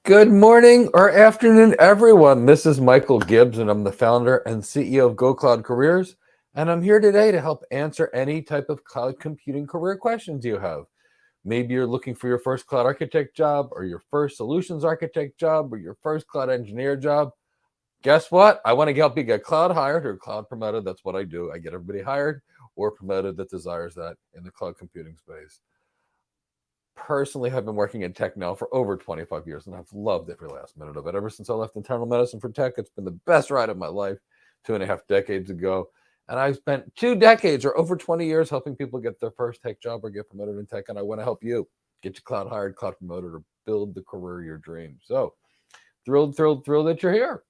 Good morning or afternoon, everyone. This is Michael Gibbs, and I'm the founder and CEO of Go Cloud Careers. And I'm here today to help answer any type of cloud computing career questions you have. Maybe you're looking for your first cloud architect job, or your first solutions architect job, or your first cloud engineer job. Guess what? I want to help you get cloud hired or cloud promoted. That's what I do. I get everybody hired or promoted that desires that in the cloud computing space. Personally, have been working in tech now for over 25 years, and I've loved every last minute of it. Ever since I left internal medicine for tech, it's been the best ride of my life 2.5 decades ago. And I've spent 2 decades or over 20 years helping people get their first tech job or get promoted in tech. And I want to help you get your cloud hired, cloud promoted, or build the career of your dreams. So thrilled that you're here.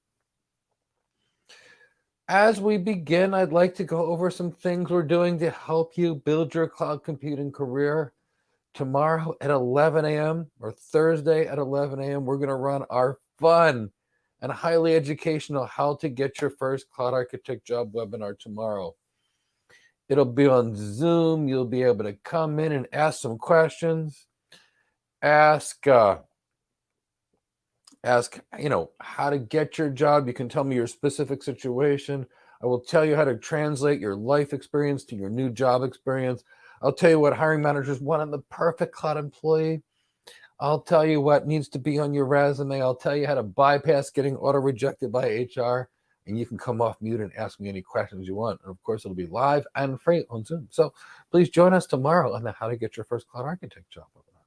As we begin, I'd like to go over some things we're doing to help you build your cloud computing career. Tomorrow at 11 a.m. or Thursday at 11 a.m., we're going to run our fun and highly educational How to Get Your First Cloud Architect Job webinar tomorrow. It'll be on Zoom. You'll be able to come in and ask some questions. Ask how to get your job. You can tell me your specific situation. I will tell you how to translate your life experience to your new job experience. I'll tell you what hiring managers want in the perfect cloud employee. I'll tell you what needs to be on your resume. I'll tell you how to bypass getting auto-rejected by HR. And you can come off mute and ask me any questions you want. And of course, it'll be live and free on Zoom. So please join us tomorrow on the How to Get Your First Cloud Architect Job webinar.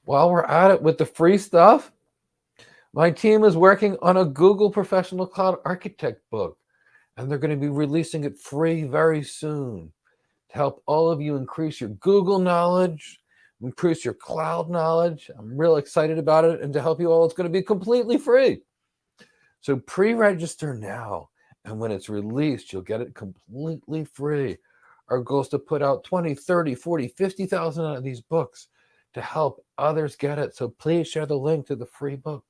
While we're at it with the free stuff, my team is working on a Google Professional Cloud Architect book. And they're going to be releasing it free very soon to help all of you increase your Google knowledge, increase your cloud knowledge. I'm real excited about it. And to help you all, it's going to be completely free. So pre-register now. And when it's released, you'll get it completely free. Our goal is to put out 20, 30, 40, 50,000 of these books to help others get it. So please share the link to the free book.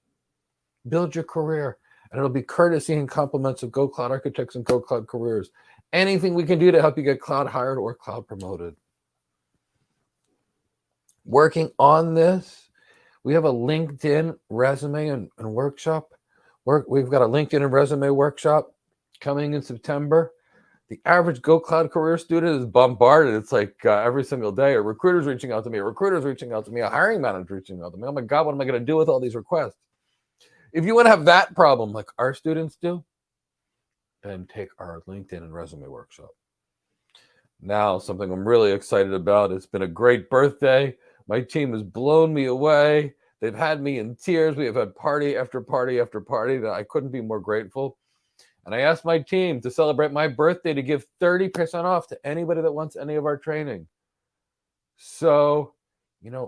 Build your career. And it'll be courtesy and compliments of Go Cloud Architects and Go Cloud Careers. Anything we can do to help you get cloud hired or cloud promoted. Working on this, we have a LinkedIn resume and workshop. We've got a LinkedIn and resume workshop coming in September. The average Go Cloud Career student is bombarded. It's like every single day, a recruiter's reaching out to me, a hiring manager reaching out to me. Oh my God, what am I going to do with all these requests? If you want to have that problem like our students do, then take our LinkedIn and resume workshop. Now, something I'm really excited about. It's been a great birthday. My team has blown me away. They've had me in tears. We have had party after party after party that I couldn't be more grateful. And I asked my team to celebrate my birthday to give 30% off to anybody that wants any of our training. So,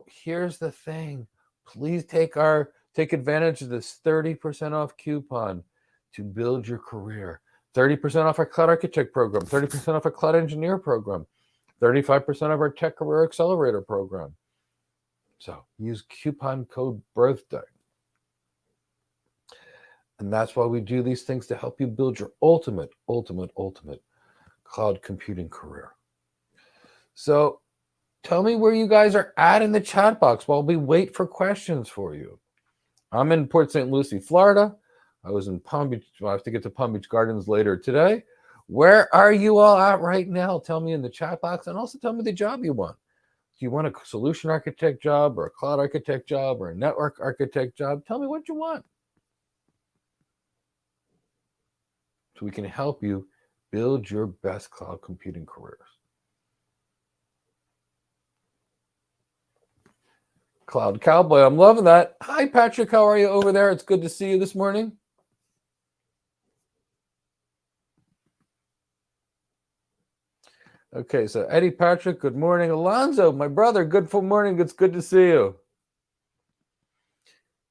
here's the thing. Please take advantage of this 30% off coupon to build your career. 30% off our Cloud Architect program, 30% off our Cloud Engineer program, 35% of our Tech Career Accelerator program. So use coupon code BIRTHDAY. And that's why we do these things to help you build your ultimate cloud computing career. So tell me where you guys are at in the chat box while we wait for questions for you. I'm in Port St. Lucie, Florida. I was in Palm Beach. I have to get to Palm Beach Gardens later today. Where are you all at right now? Tell me in the chat box, and also tell me the job you want. Do you want a solution architect job or a cloud architect job or a network architect job? Tell me what you want, so we can help you build your best cloud computing careers. Cloud Cowboy, I'm loving that. Hi, Patrick. How are you over there? It's good to see you this morning. Okay, so Eddie Patrick, good morning. Alonzo, my brother, good morning. It's good to see you.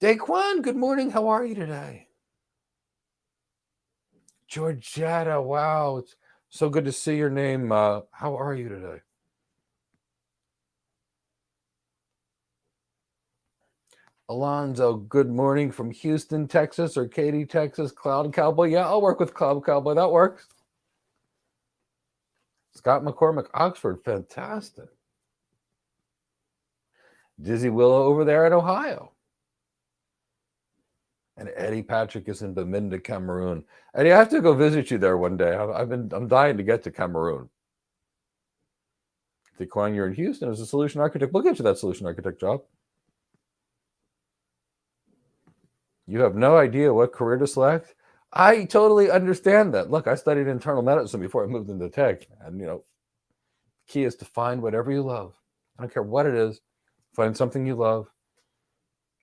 Daquan, good morning. How are you today? Georgetta, wow. It's so good to see your name. How are you today? Alonzo, good morning from Houston, Texas, or Katy, Texas. Cloud Cowboy. Yeah, I'll work with Cloud Cowboy. That works. Scott McCormick, Oxford. Fantastic. Dizzy Willow over there in Ohio. And Eddie Patrick is in Bamenda, Cameroon. Eddie, I have to go visit you there one day. I'm dying to get to Cameroon. Dequan, you're in Houston as a solution architect. We'll get you that solution architect job. You have no idea what career to select. I totally understand that. Look, I studied internal medicine before I moved into tech. And, key is to find whatever you love. I don't care what it is. Find something you love.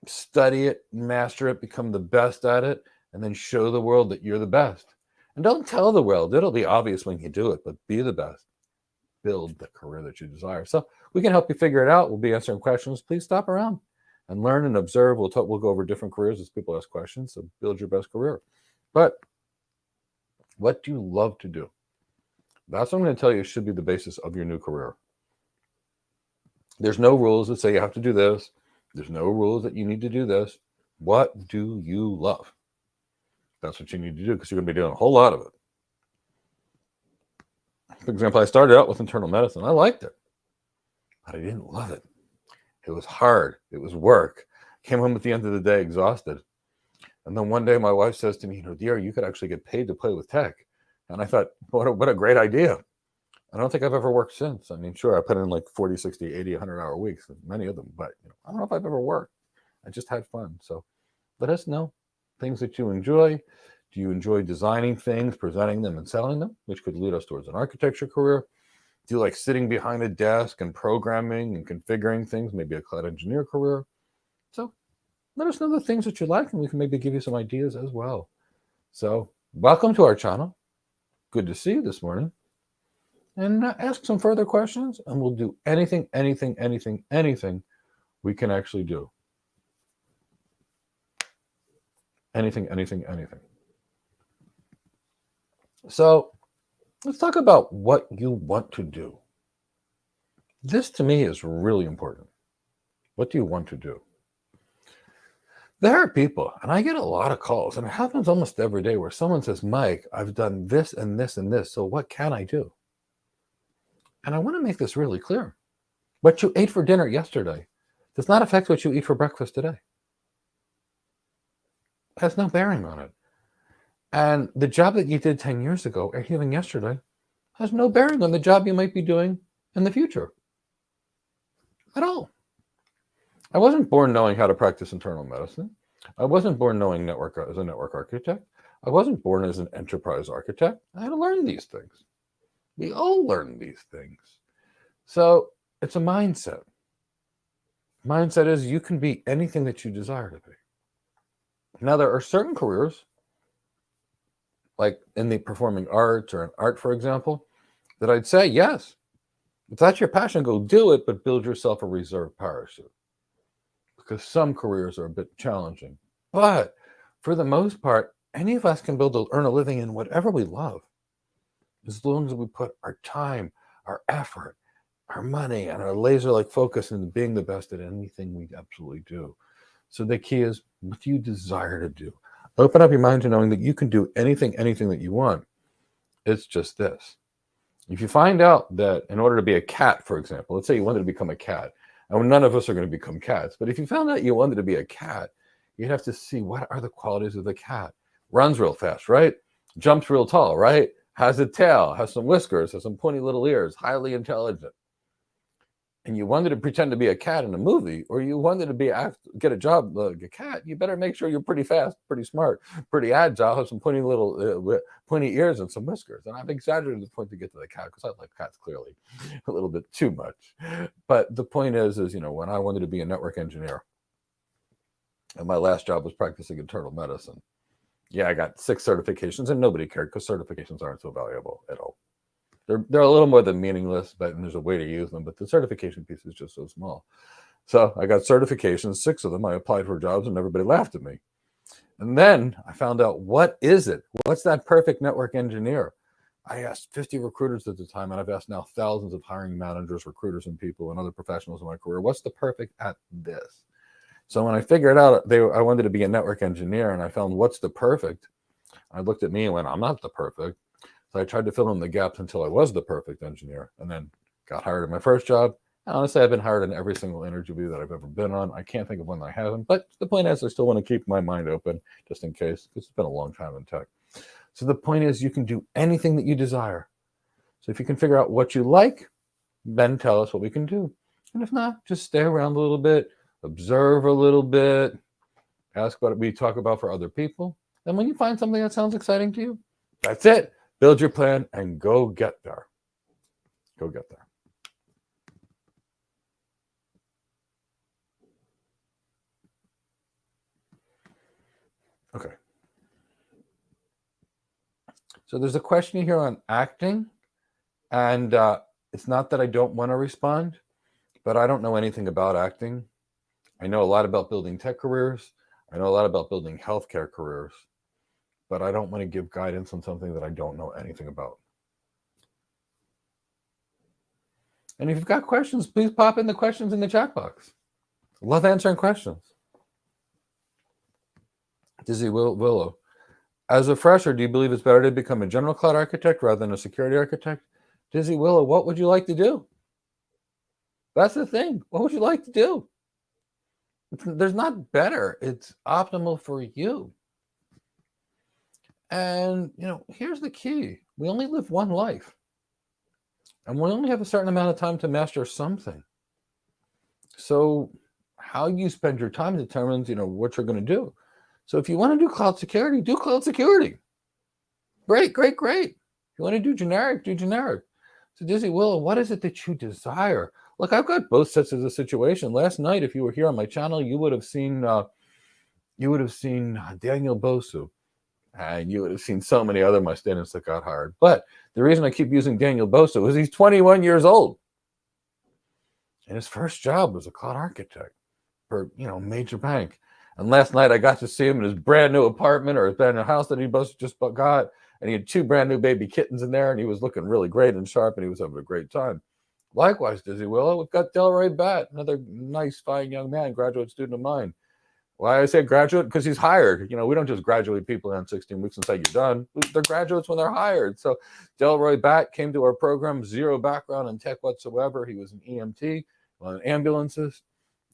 Study it, master it, become the best at it, and then show the world that you're the best. And don't tell the world. It'll be obvious when you do it, but be the best. Build the career that you desire. So we can help you figure it out. We'll be answering questions. Please stop around and learn and observe. We'll go over different careers as people ask questions. So build your best career. But what do you love to do? That's what I'm going to tell you should be the basis of your new career. There's no rules that say you have to do this. There's no rules that you need to do this. What do you love? That's what you need to do because you're going to be doing a whole lot of it. For example, I started out with internal medicine. I liked it, but I didn't love it. It was hard. It was work. Came home at the end of the day exhausted. And then one day my wife says to me, dear, you could actually get paid to play with tech. And I thought, what a great idea. I don't think I've ever worked since. I mean, sure, I put in like 40, 60, 80, 100-hour weeks, many of them, but I don't know if I've ever worked. I just had fun. So let us know things that you enjoy. Do you enjoy designing things, presenting them, and selling them, which could lead us towards an architecture career? Do you like sitting behind a desk and programming and configuring things, maybe a cloud engineer career? So let us know the things that you like, and we can maybe give you some ideas as well. So welcome to our channel. Good to see you this morning. And ask some further questions, and we'll do anything we can actually do. Anything. So let's talk about what you want to do. This to me is really important. What do you want to do? There are people, and I get a lot of calls, and it happens almost every day, where someone says, Mike, I've done this and this and this, so what can I do? And I want to make this really clear. What you ate for dinner yesterday does not affect what you eat for breakfast today. It has no bearing on it. And the job that you did 10 years ago or even yesterday has no bearing on the job you might be doing in the future at all. I wasn't born knowing how to practice internal medicine. I wasn't born knowing as a network architect. I wasn't born as an enterprise architect. I had to learn these things. We all learn these things. So it's a mindset. Mindset is you can be anything that you desire to be. Now, there are certain careers, like in the performing arts or in art, for example, that I'd say, yes, if that's your passion, go do it, but build yourself a reserve parachute. Because some careers are a bit challenging. But for the most part, any of us can earn a living in whatever we love, as long as we put our time, our effort, our money, and our laser-like focus into being the best at anything we absolutely do. So the key is, what do you desire to do? Open up your mind to knowing that you can do anything that you want. It's just this. If you find out that in order to be a cat, for example, let's say you wanted to become a cat, and none of us are going to become cats, but if you found out you wanted to be a cat, you'd have to see what are the qualities of the cat. Runs real fast, right? Jumps real tall, right? Has a tail, has some whiskers, has some pointy little ears, highly intelligent. And you wanted to pretend to be a cat in a movie, or you wanted to get a job like a cat, you better make sure you're pretty fast, pretty smart, pretty agile, have some pointy little pointy ears and some whiskers. And I've exaggerated the point to get to the cat because I like cats clearly a little bit too much. But the point is when I wanted to be a network engineer, and my last job was practicing internal medicine. Yeah, I got 6 certifications, and nobody cared because certifications aren't so valuable at all. They're a little more than meaningless, but there's a way to use them. But the certification piece is just so small. So I got certifications, 6 of them. I applied for jobs, and everybody laughed at me. And then I found out, what is it? What's that perfect network engineer? I asked 50 recruiters at the time, and I've asked now thousands of hiring managers, recruiters, and people and other professionals in my career, what's the perfect at this? So when I figured out I wanted to be a network engineer, and I found what's the perfect, I looked at me and went, I'm not the perfect. So I tried to fill in the gaps until I was the perfect engineer, and then got hired at my first job, Honestly, I've been hired in every single interview that I've ever been on. I can't think of one that I haven't, but the point is I still want to keep my mind open just in case. It's been a long time in tech. So the point is you can do anything that you desire. So if you can figure out what you like, then tell us what we can do. And if not, just stay around a little bit, observe a little bit, ask what we talk about for other people. And when you find something that sounds exciting to you, that's it. Build your plan and go get there. Go get there. Okay. So there's a question here on acting, and it's not that I don't want to respond, but I don't know anything about acting. I know a lot about building tech careers. I know a lot about building healthcare careers, but I don't want to give guidance on something that I don't know anything about. And if you've got questions, please pop in the questions in the chat box. Love answering questions. Dizzy Willow. As a fresher, do you believe it's better to become a general cloud architect rather than a security architect? Dizzy Willow, what would you like to do? That's the thing. What would you like to do? There's not better. It's optimal for you. And, here's the key. We only live one life. And we only have a certain amount of time to master something. So how you spend your time determines, what you're going to do. So if you want to do cloud security, do cloud security. Great. If you want to do generic, do generic. So Dizzy Willow, what is it that you desire? Look, I've got both sets of the situation. Last night, if you were here on my channel, you would have seen Daniel Bosu, and you would have seen so many other of my students that got hired. But the reason I keep using Daniel Bosu is he's 21 years old, and his first job was a cloud architect for a major bank. And last night I got to see him in his brand new apartment or his brand new house that he just got, and he had 2 brand new baby kittens in there, and he was looking really great and sharp, and he was having a great time. Likewise, Dizzy Willow, we've got Delroy Batt, another nice, fine young man, graduate student of mine. Why I say graduate? Because he's hired. We don't just graduate people in 16 weeks and say you're done. They're graduates when they're hired. So Delroy Batt came to our program, zero background in tech whatsoever. He was an EMT on ambulances,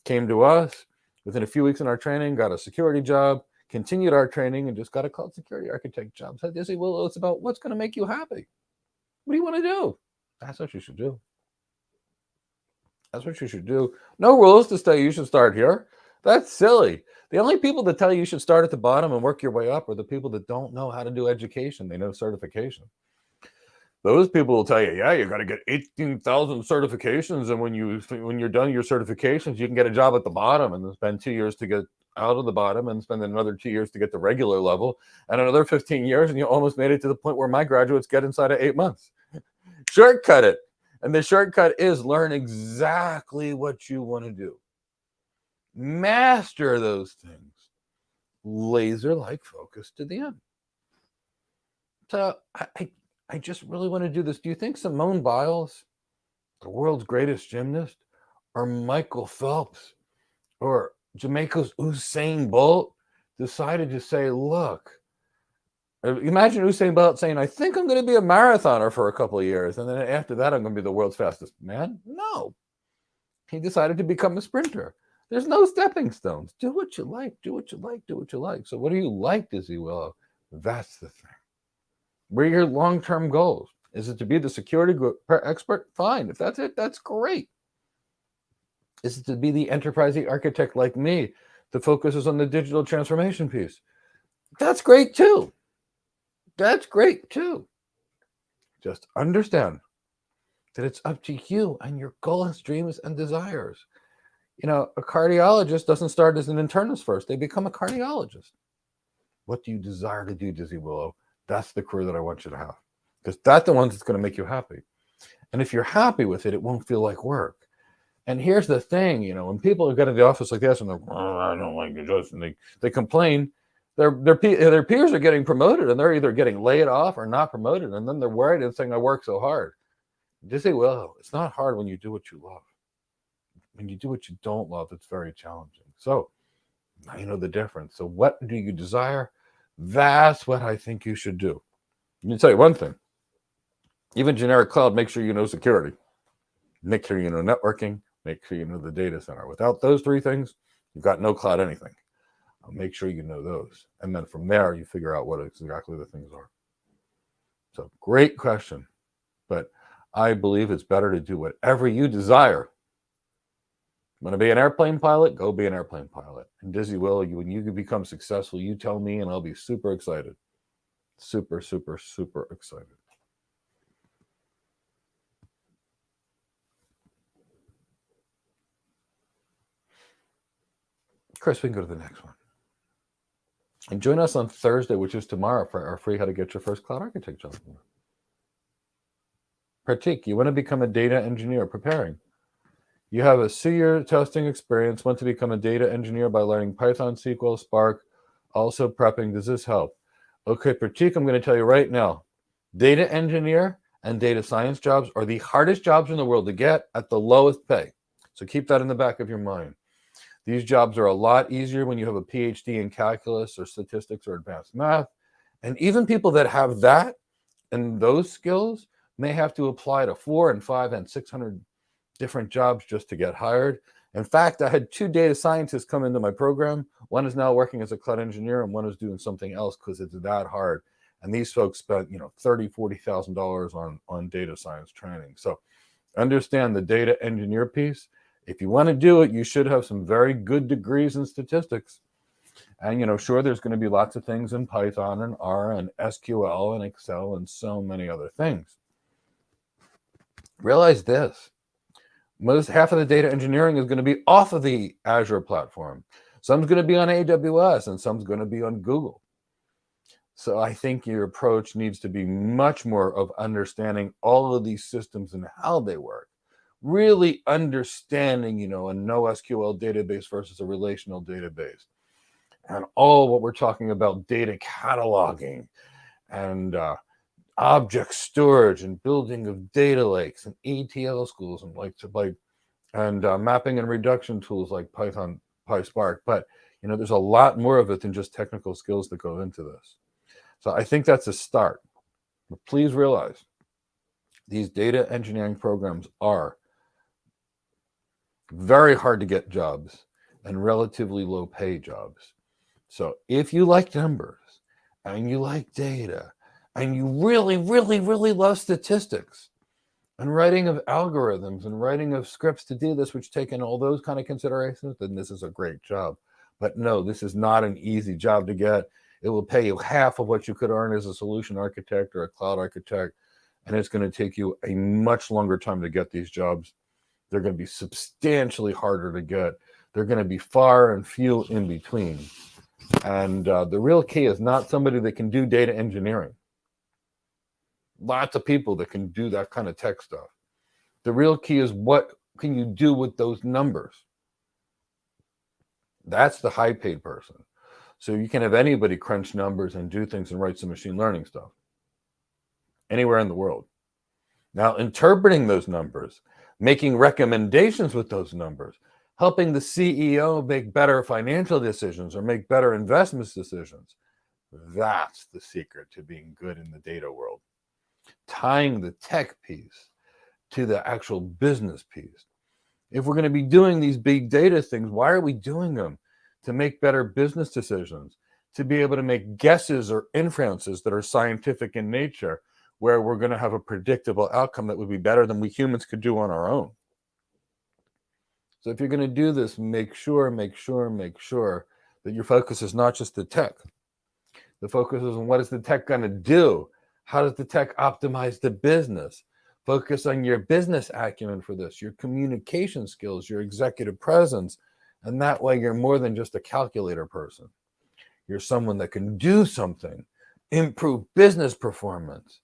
came to us. Within a few weeks in our training, got a security job, continued our training, and just got a cloud security architect job. So Dizzy Willow, it's about what's going to make you happy. What do you want to do? That's what you should do. That's what you should do. No rules to say you should start here. That's silly. The only people that tell you should start at the bottom and work your way up are the people that don't know how to do education. They know certification. Those people will tell you, yeah, you got to get 18,000 certifications, and when you're done your certifications, you can get a job at the bottom, and then spend 2 years to get out of the bottom, and spend another 2 years to get the regular level, and another 15 years, and you almost made it to the point where my graduates get inside of 8 months. Shortcut it. And the shortcut is learn exactly what you want to do. Master those things. Laser-like focus to the end. So I just really want to do this. Do you think Simone Biles, the world's greatest gymnast, or Michael Phelps, or Jamaica's Usain Bolt decided to say, look, imagine Usain Bolt saying, I think I'm going to be a marathoner for a couple of years, and then after that, I'm going to be the world's fastest man? No. He decided to become a sprinter. There's no stepping stones. Do what you like. Do what you like. Do what you like. So what do you like, Dizzy Willow? That's the thing. What are your long-term goals? Is it to be the security expert? Fine. If that's it, that's great. Is it to be the enterprise architect like me that focuses on the digital transformation piece? That's great too. That's great too. Just understand that it's up to you and your goals, dreams, and desires. A cardiologist doesn't start as an internist first. They become a cardiologist. What do you desire to do, Dizzy Willow? That's the career that I want you to have. Because that's the one that's going to make you happy. And if you're happy with it, it won't feel like work. And here's the thing, when people get in the office like this and they're, I don't like it, and they complain, their peers are getting promoted, and they're either getting laid off or not promoted, and then they're worried and saying, I work so hard. Dizzy Willow, it's not hard when you do what you love. When you do what you don't love, it's very challenging. So now you know the difference. So what do you desire? That's what I think you should do. Let me tell you one thing. Even generic cloud, make sure you know security. Make sure you know networking. Make sure you know the data center. Without those three things, you've got no cloud anything. Make sure you know those. And then from there, you figure out what exactly the things are. So great question. But I believe it's better to do whatever you desire. Want to be an airplane pilot? Go be an airplane pilot. And Dizzy will, when you become successful, you tell me and I'll be super excited. Super, super, super excited. Chris, we can go to the next one. And join us on Thursday, which is tomorrow, for our free How to Get Your First Cloud Architect job. Pratik, you want to become a data engineer, preparing. You have a 2-year testing experience, want to become a data engineer by learning Python, SQL, Spark, also prepping. Does this help? Okay, Pratik, I'm going to tell you right now, data engineer and data science jobs are the hardest jobs in the world to get at the lowest pay. So keep that in the back of your mind. These jobs are a lot easier when you have a PhD in calculus or statistics or advanced math. And even people that have that and those skills may have to apply to 400 and 500 and 600 different jobs just to get hired. In fact, I had 2 data scientists come into my program. One is now working as a cloud engineer and one is doing something else because it's that hard. And these folks spent, $30,000, $40,000 on data science training. So understand the data engineer piece. If you want to do it, you should have some very good degrees in statistics. And, sure, there's going to be lots of things in Python and R and SQL and Excel and so many other things. Realize this. Half of the data engineering is going to be off of the Azure platform. Some's going to be on AWS and some's going to be on Google. So I think your approach needs to be much more of understanding all of these systems and how they work. Really understanding, a NoSQL database versus a relational database. And all what we're talking about, data cataloging and object storage and building of data lakes and ETL schools and mapping and reduction tools like Python, PySpark. But there's a lot more of it than just technical skills that go into this. So I think that's a start. But please realize these data engineering programs are very hard to get jobs and relatively low pay jobs. So if you like numbers and you like data and you really, really, really love statistics and writing of algorithms and writing of scripts to do this, which take in all those kind of considerations, then this is a great job. But no, this is not an easy job to get. It will pay you half of what you could earn as a solution architect or a cloud architect. And it's going to take you a much longer time to get these jobs. They're going to be substantially harder to get. They're going to be far and few in between. And the real key is not somebody that can do data engineering. Lots of people that can do that kind of tech stuff. The real key is what can you do with those numbers? That's the high paid person. So you can have anybody crunch numbers and do things and write some machine learning stuff anywhere in the world. Now, interpreting those numbers, making recommendations with those numbers, helping the CEO make better financial decisions or make better investment decisions. That's the secret to being good in the data world. Tying the tech piece to the actual business piece. If we're going to be doing these big data things, why are we doing them? To make better business decisions, to be able to make guesses or inferences that are scientific in nature, where we're going to have a predictable outcome that would be better than we humans could do on our own. So if you're going to do this, make sure that your focus is not just the tech. The focus is on what is the tech going to do? How does the tech optimize the business? Focus on your business acumen for this, your communication skills, your executive presence. And that way you're more than just a calculator person. You're someone that can do something, improve business performance.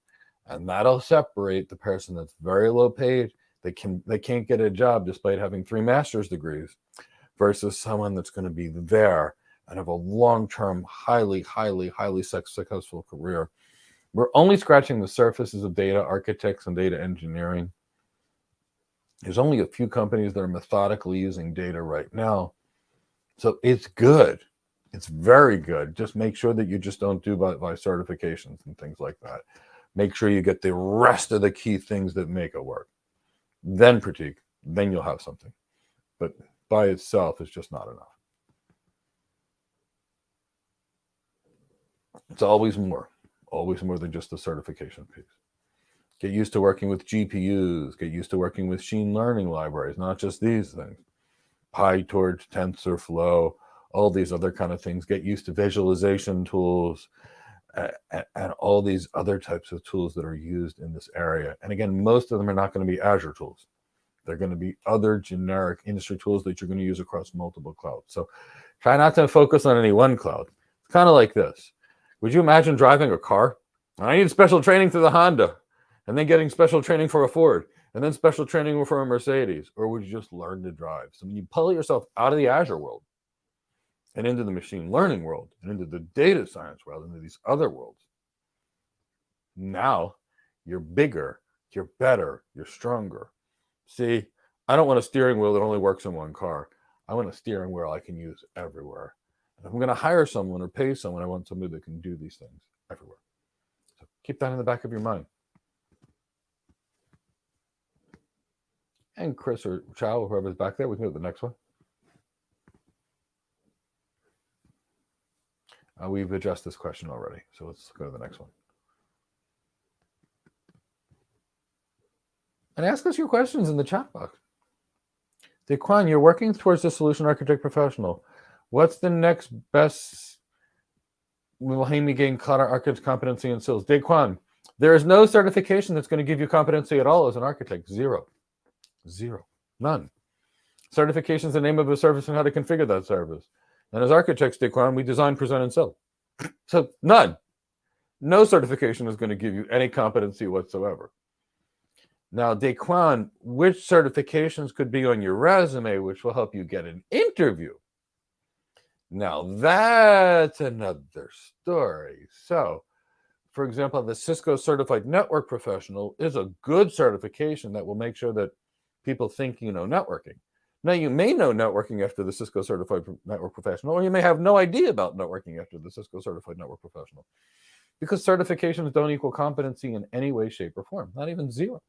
And that'll separate the person that's very low paid, they can't get a job despite having 3 master's degrees, versus someone that's going to be there and have a long-term, highly successful career. We're only scratching the surfaces of data architects and data engineering. There's only a few companies that are methodically using data right now. So it's good. It's very good. Just make sure that you just don't do by certifications and things like that. Make sure you get the rest of the key things that make it work. then critique, then you'll have something. But by itself is just not enough. It's always more than just the certification piece. Get used to working with GPUs, get used to working with machine learning libraries, not just these things. PyTorch, TensorFlow, all these other kind of things. Get used to visualization tools and all these other types of tools that are used in this area. And again, most of them are not going to be Azure tools. They're going to be other generic industry tools that you're going to use across multiple clouds. So try not to focus on any one cloud. It's kind of like this. Would you imagine driving a car? I need special training for the Honda, and then getting special training for a Ford, and then special training for a Mercedes? Or would you just learn to drive? So when you pull yourself out of the Azure world and into the machine learning world and into the data science world, into these other worlds, now you're bigger, you're better, you're stronger. See, I don't want a steering wheel that only works in one car. I want a steering wheel I can use everywhere. And if I'm going to hire someone or pay someone, I want somebody that can do these things everywhere. So keep that in the back of your mind. And Chris or Chow, whoever's back there, we can go to the next one. We've addressed this question already, so let's go to the next one. And ask us your questions in the chat box. Daquan, you're working towards the solution architect professional. What's the next best will help me gain cloud architect competency and skills? Daquan, there is no certification that's going to give you competency at all as an architect. Zero. None. Certification is the name of a service and how to configure that service. And as architects, Daquan, we design, present, and sell. So none. No certification is going to give you any competency whatsoever. Now, Daquan, which certifications could be on your resume which will help you get an interview? Now, that's another story. So, for example, the Cisco Certified Network Professional is a good certification that will make sure that people think you know networking. Now, you may know networking after the Cisco Certified Network Professional, or you may have no idea about networking after the Cisco Certified Network Professional, because certifications don't equal competency in any way, shape, or form, not even zero.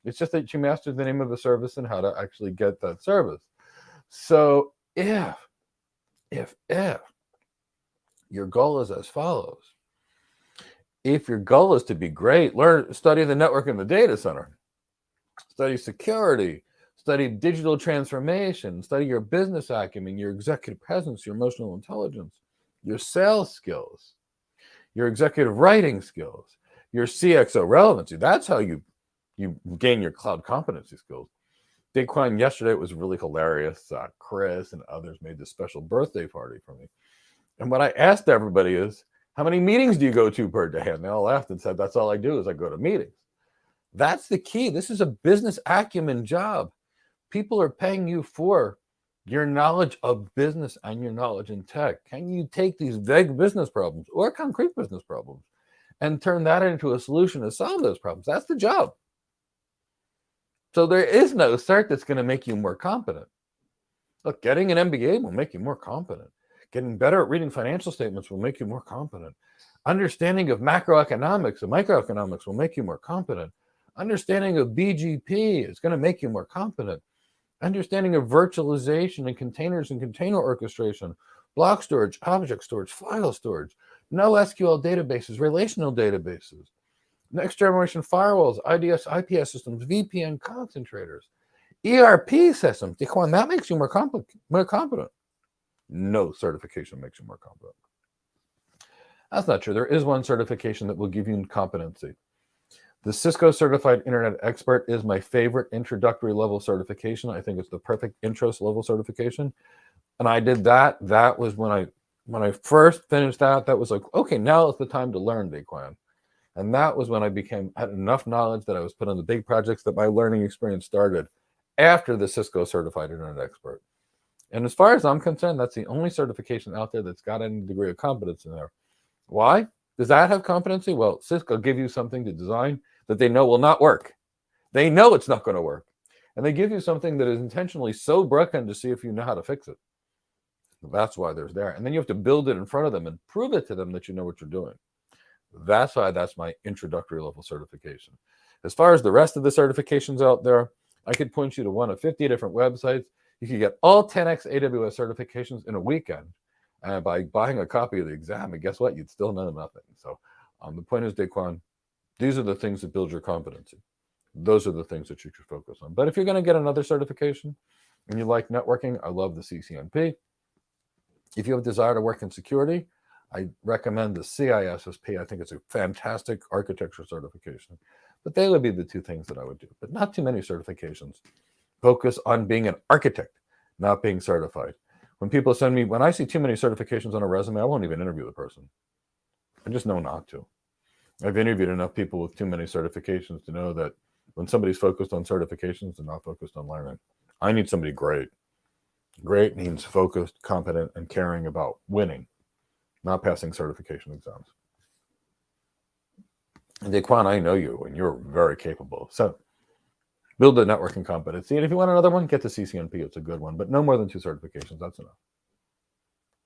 It's just that you mastered the name of a service and how to actually get that service. So if your goal is as follows, if your goal is to be great, study the network in the data center, study security, study digital transformation, study your business acumen, your executive presence, your emotional intelligence, your sales skills, your executive writing skills, your CXO relevancy. That's how you gain your cloud competency skills. Daquan, yesterday it was really hilarious. Chris and others made this special birthday party for me. And what I asked everybody is, how many meetings do you go to per day? And they all laughed and said, that's all I do is I go to meetings. That's the key. This is a business acumen job. People are paying you for your knowledge of business and your knowledge in tech. Can you take these vague business problems or concrete business problems and turn that into a solution to solve those problems? That's the job. So there is no cert that's going to make you more competent. Look, getting an MBA will make you more competent. Getting better at reading financial statements will make you more competent. Understanding of macroeconomics and microeconomics will make you more competent. Understanding of BGP is going to make you more competent. Understanding of virtualization and containers and container orchestration, block storage, object storage, file storage, NoSQL databases, relational databases, next generation firewalls, IDS, IPS systems, VPN concentrators, ERP systems. Daquan, that makes you more competent. No certification makes you more competent. That's not true. There is one certification that will give you competency. The Cisco Certified Internet Expert is my favorite introductory level certification. I think it's the perfect intro level certification. And I did that. That was when I first finished that was like, okay, now is the time to learn, Daquan. And that was when I had enough knowledge that I was put on the big projects that my learning experience started after the Cisco Certified Internet Expert. And as far as I'm concerned, that's the only certification out there that's got any degree of competence in there. Why? Does that have competency? Well, Cisco give you something to design that they know will not work. They know it's not going to work. And they give you something that is intentionally so broken to see if you know how to fix it. That's why there's there. And then you have to build it in front of them and prove it to them that you know what you're doing. That's why that's my introductory level certification. As far as the rest of the certifications out there, I could point you to one of 50 different websites. You could get all 10x AWS certifications in a weekend by buying a copy of the exam. And guess what? You'd still know nothing. So the point is, Daquan, these are the things that build your competency. Those are the things that you should focus on. But if you're going to get another certification and you like networking, I love the CCNP. If you have a desire to work in security, I recommend the CISSP. I think it's a fantastic architecture certification. But they would be the two things that I would do. But not too many certifications. Focus on being an architect, not being certified. When people send me, when I see too many certifications on a resume, I won't even interview the person. I just know not to. I've interviewed enough people with too many certifications to know that when somebody's focused on certifications, they're not focused on learning. I need somebody great. Great means focused, competent, and caring about winning, not passing certification exams. And Daquan, I know you, and you're very capable. So build the networking competency. And if you want another one, get the CCNP. It's a good one, but no more than 2 certifications. That's enough.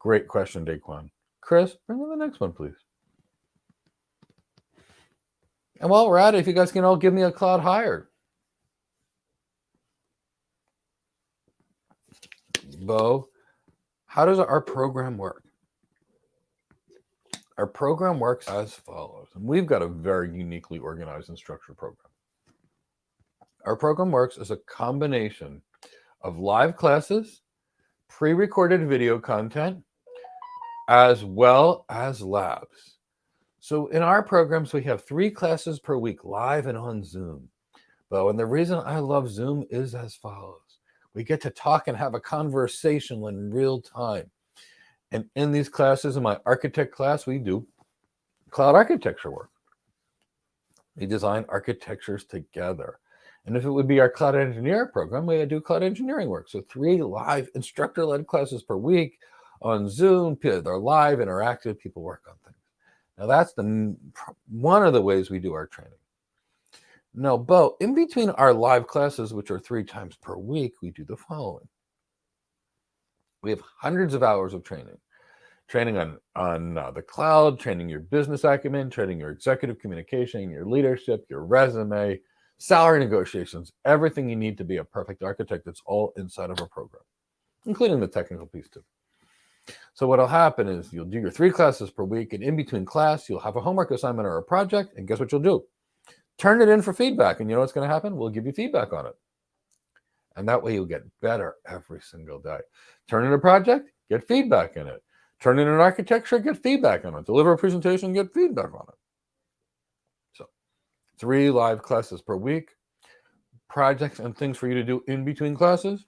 Great question, Daquan. Chris, bring in the next one, please. And while we're at it, if you guys can all give me a cloud hire. Bo, how does our program work? Our program works as follows. And we've got a very uniquely organized and structured program. Our program works as a combination of live classes, pre-recorded video content, as well as labs. So in our programs, we have 3 classes per week, live and on Zoom. Bo, and the reason I love Zoom is as follows. We get to talk and have a conversation in real time. And in these classes, in my architect class, we do cloud architecture work. We design architectures together. And if it would be our cloud engineer program, we do cloud engineering work. So 3 live instructor-led classes per week on Zoom. They're live, interactive, people work on things. Now that's one of the ways we do our training. Now, Bo, in between our live classes, which are 3 times per week, we do the following. We have hundreds of hours of training. Training on the cloud, training your business acumen, training your executive communication, your leadership, your resume, salary negotiations, everything you need to be a perfect architect. It's all inside of our program, including the technical piece too. So what'll happen is you'll do your 3 classes per week, and in between class, you'll have a homework assignment or a project, and guess what you'll do? Turn it in for feedback, and you know what's going to happen? We'll give you feedback on it. And that way you'll get better every single day. Turn in a project, get feedback in it. Turn in an architecture, get feedback on it. Deliver a presentation, get feedback on it. So 3 live classes per week, projects and things for you to do in between classes,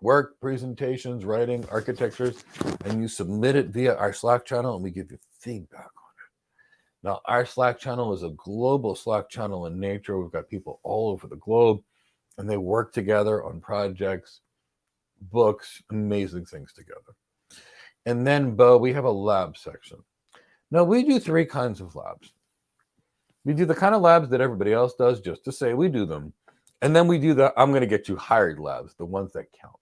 work, presentations, writing, architectures, and you submit it via our Slack channel, and we give you feedback on it. Now, our Slack channel is a global Slack channel in nature. We've got people all over the globe, and they work together on projects, books, amazing things together. And then, Bo, we have a lab section. Now, we do 3 kinds of labs. We do the kind of labs that everybody else does just to say we do them. And then we do the I'm going to get you hired labs, the ones that count.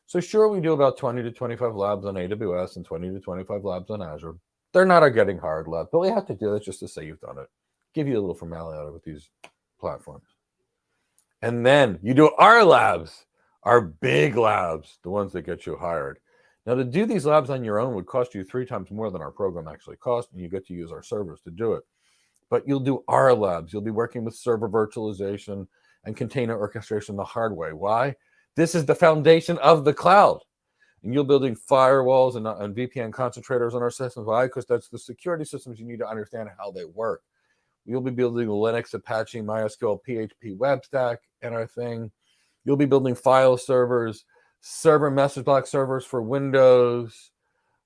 So sure, we do about 20 to 25 labs on AWS and 20 to 25 labs on Azure. They're not our getting hired lab, but we have to do that just to say you've done it. Give you a little formality out of it with these platforms. And then you do our labs, our big labs, the ones that get you hired. Now, to do these labs on your own would cost you 3 times more than our program actually costs, and you get to use our servers to do it. But you'll do our labs. You'll be working with server virtualization and container orchestration the hard way. Why? This is the foundation of the cloud. And you're building firewalls and VPN concentrators on our systems. Why? Because that's the security systems you need to understand how they work. You'll be building Linux, Apache, MySQL, PHP web stack and our thing. You'll be building file servers, server message block servers for Windows,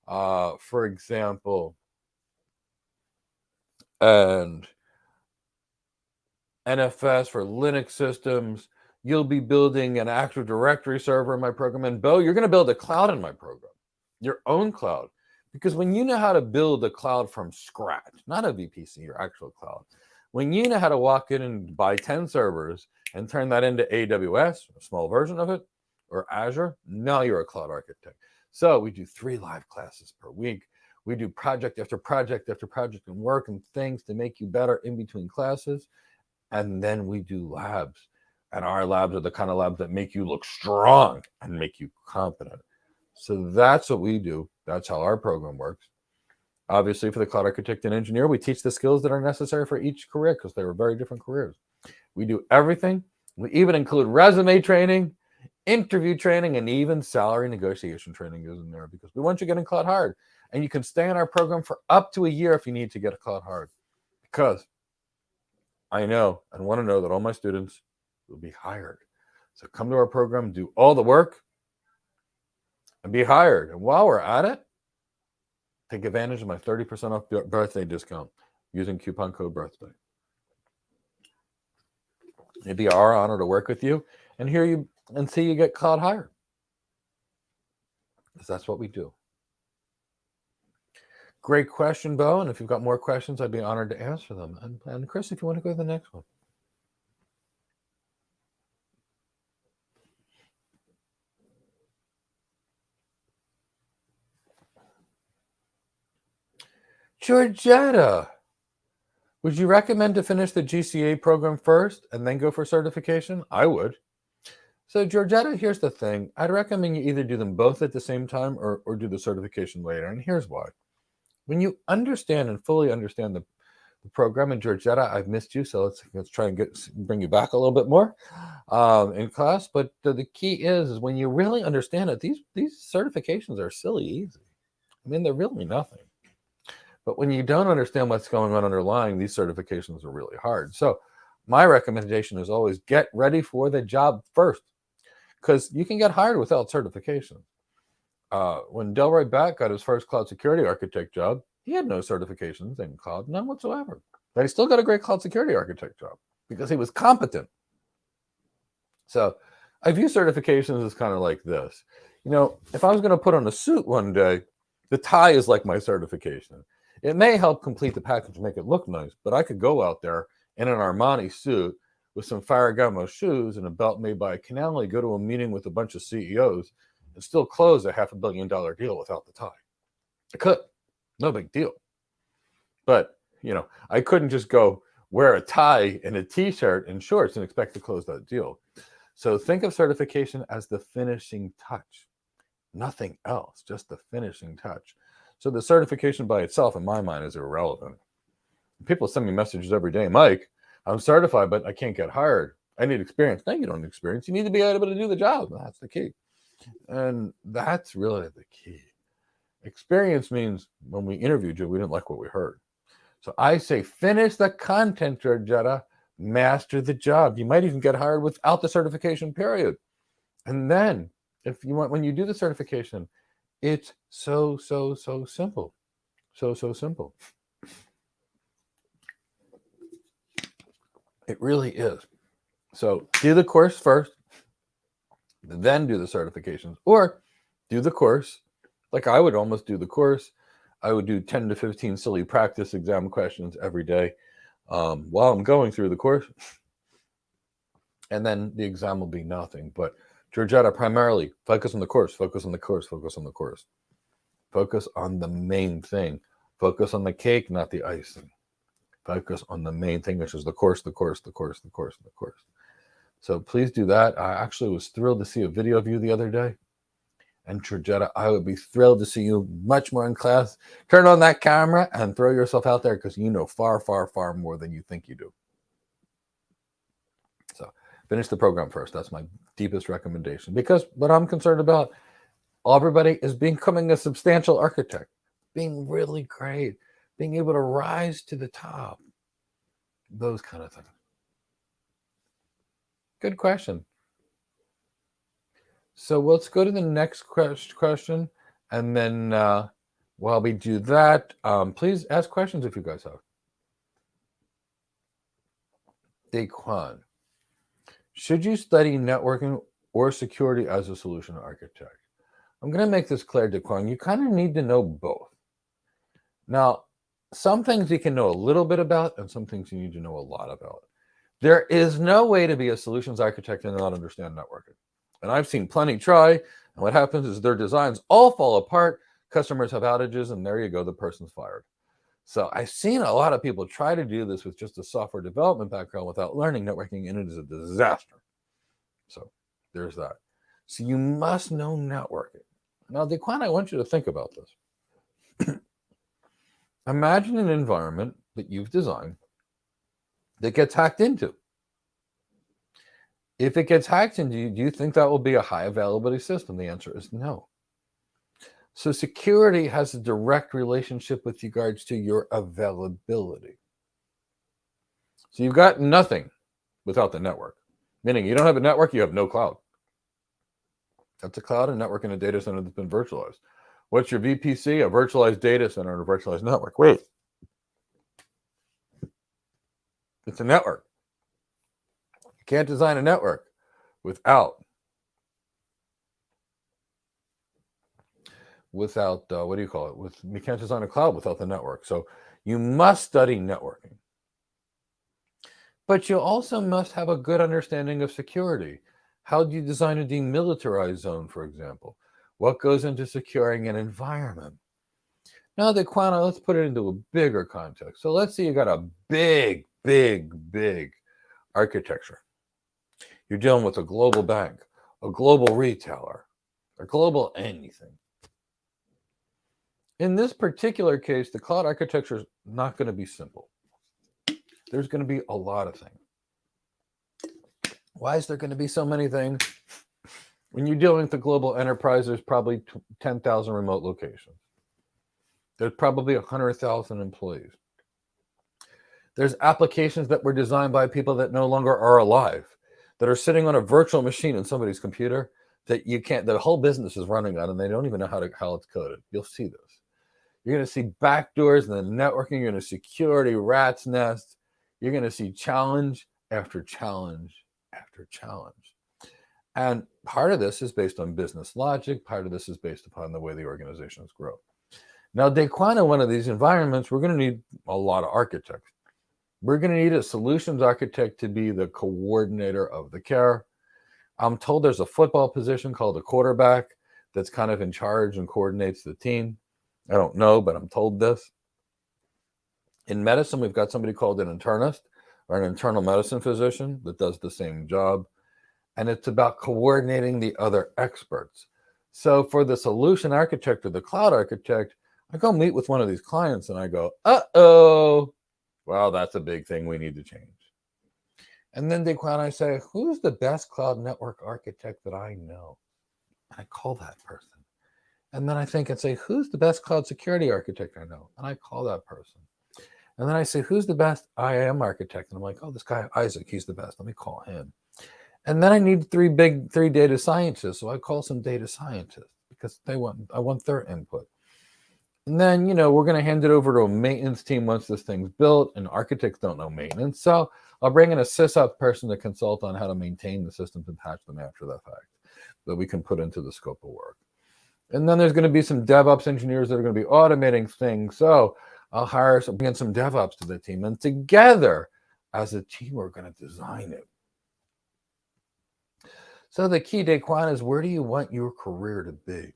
for example, and NFS for Linux systems. You'll be building an Active Directory server in my program. And Bo, you're going to build a cloud in my program, your own cloud. Because when you know how to build a cloud from scratch, not a VPC, your actual cloud, when you know how to walk in and buy 10 servers and turn that into AWS, a small version of it, or Azure, now you're a cloud architect. So we do 3 live classes per week. We do project after project after project and work and things to make you better in between classes. And then we do labs. And our labs are the kind of labs that make you look strong and make you competent. So that's what we do. That's how our program works. Obviously, for the cloud architect and engineer, we teach the skills that are necessary for each career because they were very different careers. We do everything. We even include resume training, interview training, and even salary negotiation training is in there because we want you getting cloud hard. And you can stay in our program for up to a year if you need to get a cloud hard. Because I know and want to know that all my students will be hired. So come to our program, do all the work, and be hired. And while we're at it, take advantage of my 30% off birthday discount using coupon code birthday. It'd be our honor to work with you and hear you and see you get cloud higher. Because that's what we do. Great question, Bo. And if you've got more questions, I'd be honored to answer them. And Chris, if you want to go to the next one. Georgetta, would you recommend to finish the GCA program first and then go for certification? I would. So Georgetta, here's the thing. I'd recommend you either do them both at the same time or do the certification later. And here's why. When you understand and fully understand the program, and Georgetta, I've missed you, so let's try and bring you back a little bit more in class. But the key is when you really understand it, these certifications are silly easy. I mean, they're really nothing. But when you don't understand what's going on underlying, these certifications are really hard. So my recommendation is always get ready for the job first, because you can get hired without certification. When Delroy Back got his first cloud security architect job, he had no certifications in cloud, none whatsoever. But he still got a great cloud security architect job because he was competent. So I view certifications as kind of like this. You know, if I was going to put on a suit one day, the tie is like my certification. It may help complete the package, make it look nice, but I could go out there in an Armani suit with some Ferragamo shoes and a belt made by a Canali, go to a meeting with a bunch of CEOs, and still close a $500 million deal without the tie. I could. No big deal. But, you know, I couldn't just go wear a tie and a T-shirt and shorts and expect to close that deal. So think of certification as the finishing touch. Nothing else, just the finishing touch. So the certification by itself, in my mind, is irrelevant. People send me messages every day. Mike, I'm certified, but I can't get hired. I need experience. No, you don't need experience. You need to be able to do the job. That's the key. And that's really the key. Experience means when we interviewed you, we didn't like what we heard. So I say finish the content, Georgetta, master the job. You might even get hired without the certification period. And then if you want, when you do the certification, it's so simple. So simple. It really is. So do the course first, then do the certifications, or do the course. Like I would almost do the course. I would do 10 to 15 silly practice exam questions every day while I'm going through the course. And then the exam will be nothing. But Georgetta, primarily focus on the course, focus on the course, focus on the course. Focus on the main thing. Focus on the cake, not the icing. Focus on the main thing, which is the course, the course, the course, the course, the course. So please do that. I actually was thrilled to see a video of you the other day. And Georgetta, I would be thrilled to see you much more in class. Turn on that camera and throw yourself out there because you know far, far, far more than you think you do. So finish the program first. That's my deepest recommendation. Because what I'm concerned about, everybody is becoming a substantial architect, being really great, being able to rise to the top, those kind of things. Good question. So let's go to the next question. And then while we do that, please ask questions if you guys have. Daquan, should you study networking or security as a solution architect? I'm going to make this clear, Daquan. You kind of need to know both. Now, some things you can know a little bit about, and some things you need to know a lot about. There is no way to be a solutions architect and not understand networking. And I've seen plenty try, and what happens is their designs all fall apart, customers have outages, and there you go, the person's fired. So I've seen a lot of people try to do this with just a software development background without learning networking, and it is a disaster. So there's that. So you must know networking. Now, Daquan, I want you to think about this. Imagine an environment that you've designed that gets hacked into. If it gets hacked into, do you think that will be a high availability system? The answer is no. So security has a direct relationship with regards to your availability. So you've got nothing without the network, meaning you don't have a network, you have no cloud. That's a cloud, a network, and a data center that's been virtualized. What's your VPC? A virtualized data center and a virtualized network. Wait. It's a network. You can't design a network without what do you call it? You can't design a cloud without the network. So you must study networking. But you also must have a good understanding of security. How do you design a demilitarized zone, for example? What goes into securing an environment? Now, Daquana, let's put it into a bigger context. So let's say you got a big architecture. You're dealing with a global bank, a global retailer, a global anything. In this particular case, the cloud architecture is not going to be simple. There's going to be a lot of things. Why is there going to be so many things? When you're dealing with a global enterprise, there's probably 10,000 remote locations. There's probably 100,000 employees. There's applications that were designed by people that no longer are alive, that are sitting on a virtual machine in somebody's computer that the whole business is running on, and they don't even know how it's coded. You'll see this. You're going to see backdoors and the networking. You're going to see security rat's nest. You're going to see challenge after challenge after challenge. And part of this is based on business logic. Part of this is based upon the way the organizations grow. Now, Daquan, in one of these environments, we're going to need a lot of architects. We're going to need a solutions architect to be the coordinator of the care. I'm told there's a football position called a quarterback that's kind of in charge and coordinates the team. I don't know, but I'm told this. In medicine, we've got somebody called an internist or an internal medicine physician that does the same job. And it's about coordinating the other experts. So for the solution architect or the cloud architect, I go meet with one of these clients and I go, uh-oh, well, that's a big thing we need to change. And then Daquan, I say, who's the best cloud network architect that I know? And I call that person. And then I think and say, who's the best cloud security architect I know? And I call that person. And then I say, who's the best IAM architect? And I'm like, oh, this guy, Isaac, he's the best. Let me call him. And then I need three data scientists. So I call some data scientists because I want their input. And then, we're going to hand it over to a maintenance team once this thing's built, and architects don't know maintenance. So I'll bring in a SysOps person to consult on how to maintain the systems and patch them after the fact that we can put into the scope of work. And then there's going to be some DevOps engineers that are going to be automating things. So I'll bring in some DevOps to the team, and together as a team, we're going to design it. So the key, Daquan, is where do you want your career to be?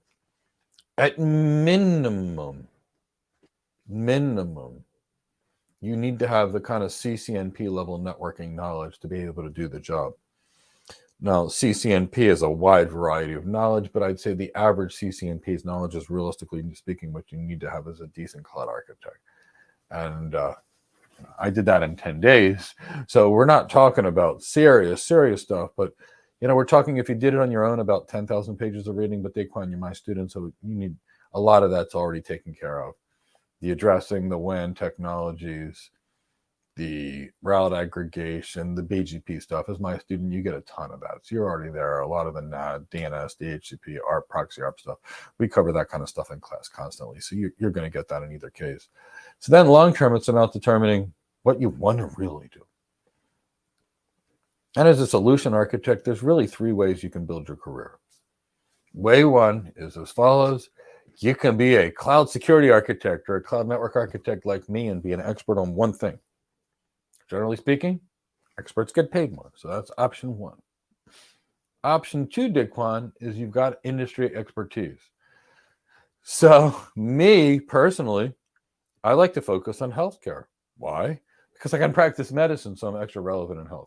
At minimum, you need to have the kind of CCNP level networking knowledge to be able to do the job. Now, CCNP is a wide variety of knowledge, but I'd say the average CCNP's knowledge is, realistically speaking, what you need to have as a decent cloud architect. And I did that in 10 days. So we're not talking about serious stuff, but we're talking, if you did it on your own, about 10,000 pages of reading, but Daquan, you're my student, so you need a lot of that's already taken care of. The addressing, the WAN technologies, the route aggregation, the BGP stuff. As my student, you get a ton of that. So you're already there. A lot of the NAT, DNS, DHCP, ARP, proxy ARP stuff. We cover that kind of stuff in class constantly. So you're going to get that in either case. So then long term, it's about determining what you want to really do. And as a solution architect, there's really 3 ways you can build your career. Way 1 is as follows. You can be a cloud security architect or a cloud network architect like me and be an expert on one thing. Generally speaking, experts get paid more. So that's option 1. Option 2, Daquan, is you've got industry expertise. So me personally, I like to focus on healthcare. Why? Because I can practice medicine, so I'm extra relevant in healthcare.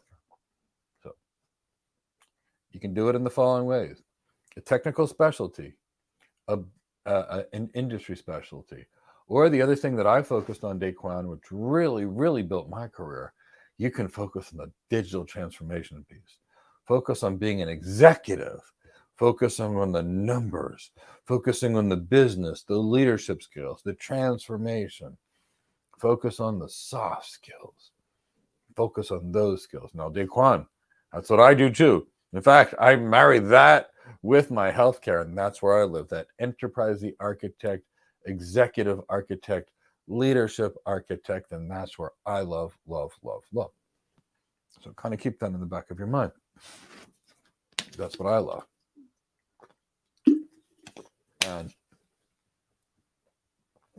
You can do it in the following ways: a technical specialty, an industry specialty, or the other thing that I focused on, Daquan, which really, really built my career. You can focus on the digital transformation piece. Focus on being an executive, focusing on the numbers, focusing on the business, the leadership skills, the transformation. Focus on the soft skills. Focus on those skills. Now, Daquan, that's what I do too. In fact, I marry that with my healthcare, and that's where I live. That enterprise architect, executive architect, leadership architect, and that's where I love, love, love, love. So kind of keep that in the back of your mind. That's what I love. And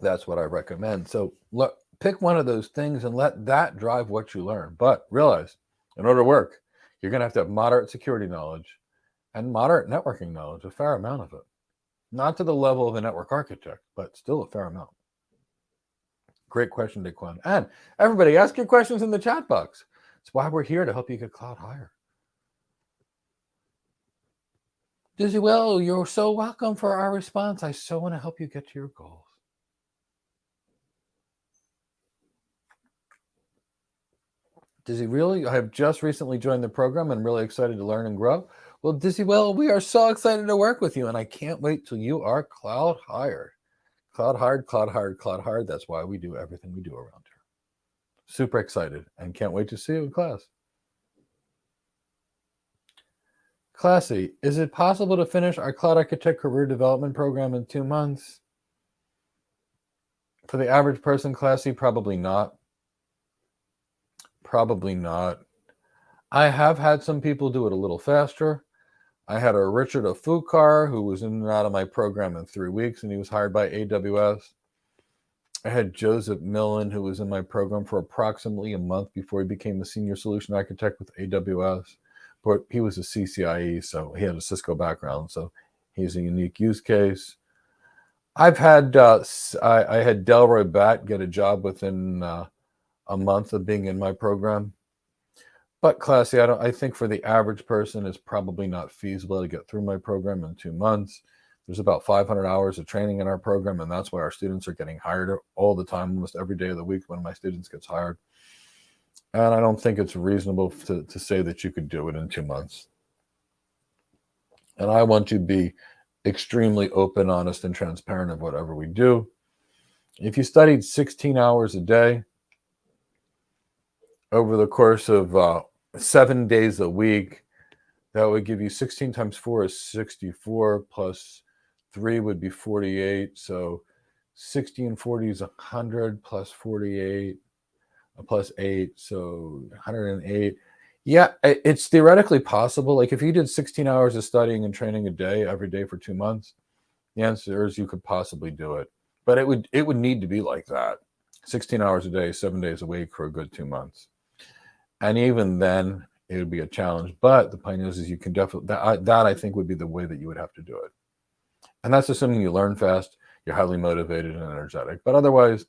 that's what I recommend. So look, pick one of those things and let that drive what you learn. But realize, in order to work, you're going to have moderate security knowledge and moderate networking knowledge, a fair amount of it. Not to the level of a network architect, but still a fair amount. Great question, Daquan. And everybody, ask your questions in the chat box. It's why we're here, to help you get cloud higher. Dizzy Will, you're so welcome for our response. I so want to help you get to your goals. Dizzy, really? I have just recently joined the program and really excited to learn and grow. Well, Dizzy Will, we are so excited to work with you, and I can't wait till you are cloud hired. Cloud hired, cloud hired, cloud hired. That's why we do everything we do around here. Super excited and can't wait to see you in class. Classy, is it possible to finish our Cloud Architect Career Development Program in 2 months? For the average person, Classy, probably not. Probably not. I have had some people do it a little faster. I had a Richard Afukar who was in and out of my program in 3 weeks, and he was hired by AWS. I had Joseph Millen, who was in my program for approximately a month before he became a senior solution architect with AWS. But he was a CCIE, so he had a Cisco background, so he's a unique use case. I've had I had Delroy Batt get a job within a month of being in my program. But Classy, I think for the average person, it's probably not feasible to get through my program in 2 months. There's about 500 hours of training in our program, and that's why our students are getting hired all the time, almost every day of the week. One of my students gets hired. And I don't think it's reasonable to say that you could do it in 2 months. And I want to be extremely open, honest, and transparent of whatever we do. If you studied 16 hours a day over the course of 7 days a week, that would give you 16 times 4 is 64, plus 3 would be 48. So 60 and 40 is 100, plus 48, plus 8, so 108. Yeah, it's theoretically possible. Like if you did 16 hours of studying and training a day every day for 2 months, the answer is you could possibly do it. But it would need to be like that. 16 hours a day, 7 days a week for a good 2 months. And even then, it would be a challenge. But the point is you can definitely, that I think would be the way that you would have to do it. And that's assuming you learn fast, you're highly motivated and energetic. But otherwise,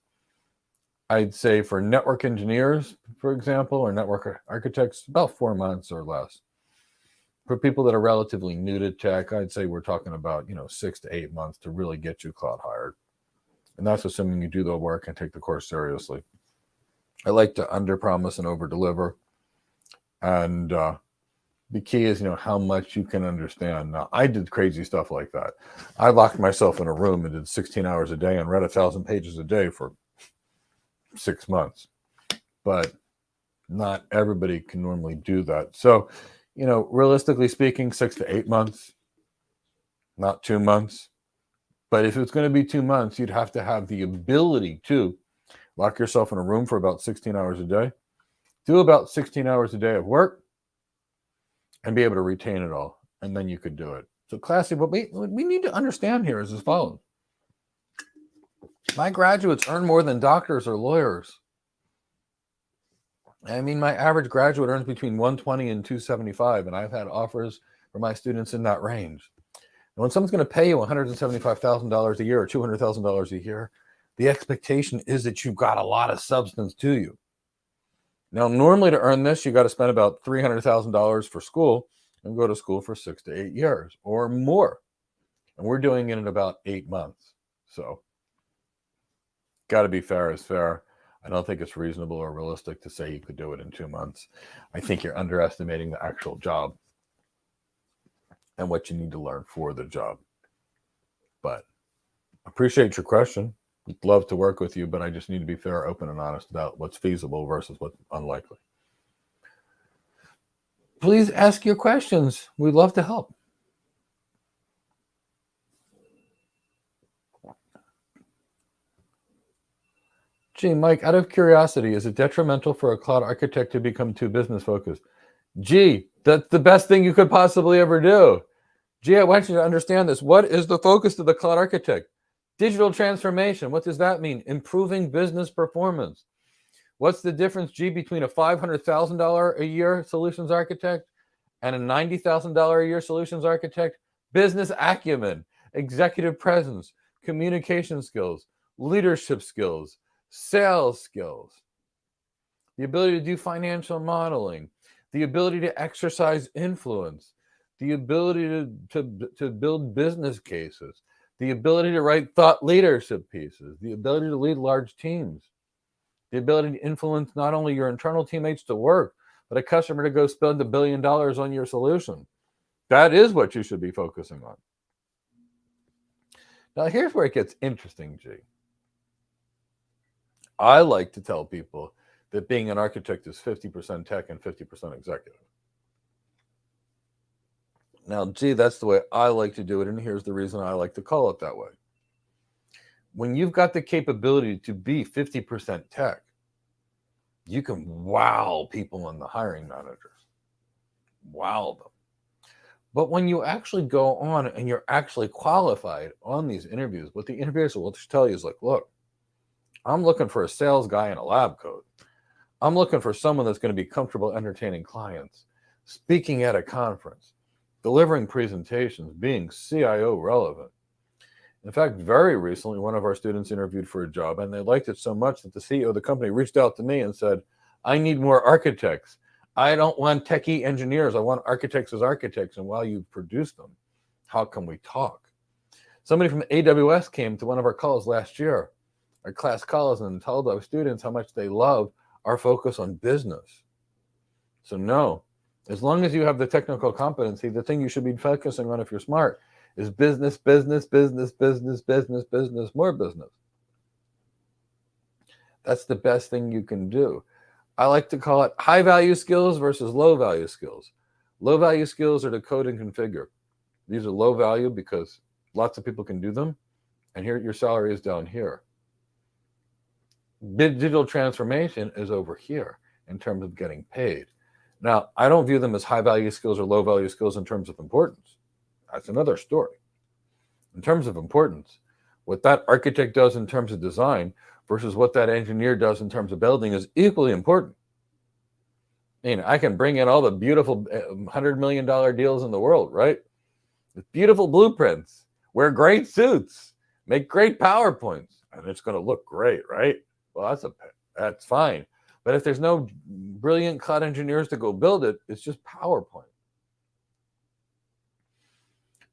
I'd say for network engineers, for example, or network architects, about 4 months or less. For people that are relatively new to tech, I'd say we're talking about 6 to 8 months to really get you cloud hired. And that's assuming you do the work and take the course seriously. I like to under-promise and over-deliver. And the key is, how much you can understand. Now, I did crazy stuff like that. I locked myself in a room and did 16 hours a day and read 1,000 pages a day for 6 months. But not everybody can normally do that. So, realistically speaking, 6 to 8 months, not 2 months. But if it's going to be 2 months, you'd have to have the ability to lock yourself in a room for about 16 hours a day, do about 16 hours a day of work, and be able to retain it all. And then you could do it. So Classy, what we need to understand here is as follows. My graduates earn more than doctors or lawyers. I mean, my average graduate earns between 120 and 275, and I've had offers for my students in that range. And when someone's going to pay you $175,000 a year or $200,000 a year, the expectation is that you've got a lot of substance to you. Now, normally to earn this, you got to spend about $300,000 for school, and go to school for 6 to 8 years or more. And we're doing it in about 8 months. So got to be fair is fair. I don't think it's reasonable or realistic to say you could do it in 2 months. I think you're underestimating the actual job and what you need to learn for the job. But appreciate your question. I'd love to work with you, but I just need to be fair, open, and honest about what's feasible versus what's unlikely. Please ask your questions. We'd love to help. Gee, Mike, out of curiosity, is it detrimental for a cloud architect to become too business focused? Gee, that's the best thing you could possibly ever do. Gee, I want you to understand this. What is the focus of the cloud architect? Digital transformation. What does that mean? Improving business performance. What's the difference, G, between a $500,000 a year solutions architect and a $90,000 a year solutions architect? Business acumen, executive presence, communication skills, leadership skills, sales skills, the ability to do financial modeling, the ability to exercise influence, the ability to build business cases, the ability to write thought leadership pieces, the ability to lead large teams, the ability to influence not only your internal teammates to work, but a customer to go spend $1 billion on your solution. That is what you should be focusing on. Now, here's where it gets interesting, G. I like to tell people that being an architect is 50% tech and 50% executive. Now, G, that's the way I like to do it, and here's the reason I like to call it that way. When you've got the capability to be 50% tech, you can wow people and the hiring managers. Wow them. But when you actually go on and you're actually qualified on these interviews, what the interviewers will tell you is like, look, I'm looking for a sales guy in a lab coat. I'm looking for someone that's going to be comfortable entertaining clients, speaking at a conference, delivering presentations, being CIO relevant. In fact, very recently, one of our students interviewed for a job, and they liked it so much that the CEO of the company reached out to me and said, I need more architects. I don't want techie engineers. I want architects as architects. And while you've produced them, how can we talk? Somebody from AWS came to one of our calls last year, our class calls, and told our students how much they love our focus on business. So no, as long as you have the technical competency, the thing you should be focusing on if you're smart is business, business, business, business, business, business, more business. That's the best thing you can do. I like to call it high value skills versus low value skills. Low value skills are to code and configure. These are low value because lots of people can do them. And here your salary is down here. Digital transformation is over here in terms of getting paid. Now, I don't view them as high value skills or low value skills in terms of importance. That's another story. In terms of importance, what that architect does in terms of design versus what that engineer does in terms of building is equally important. I can bring in all the beautiful $100 million deals in the world, right? With beautiful blueprints, wear great suits, make great PowerPoints, and it's going to look great, right? Well, that's fine. But if there's no brilliant cloud engineers to go build it, it's just PowerPoint.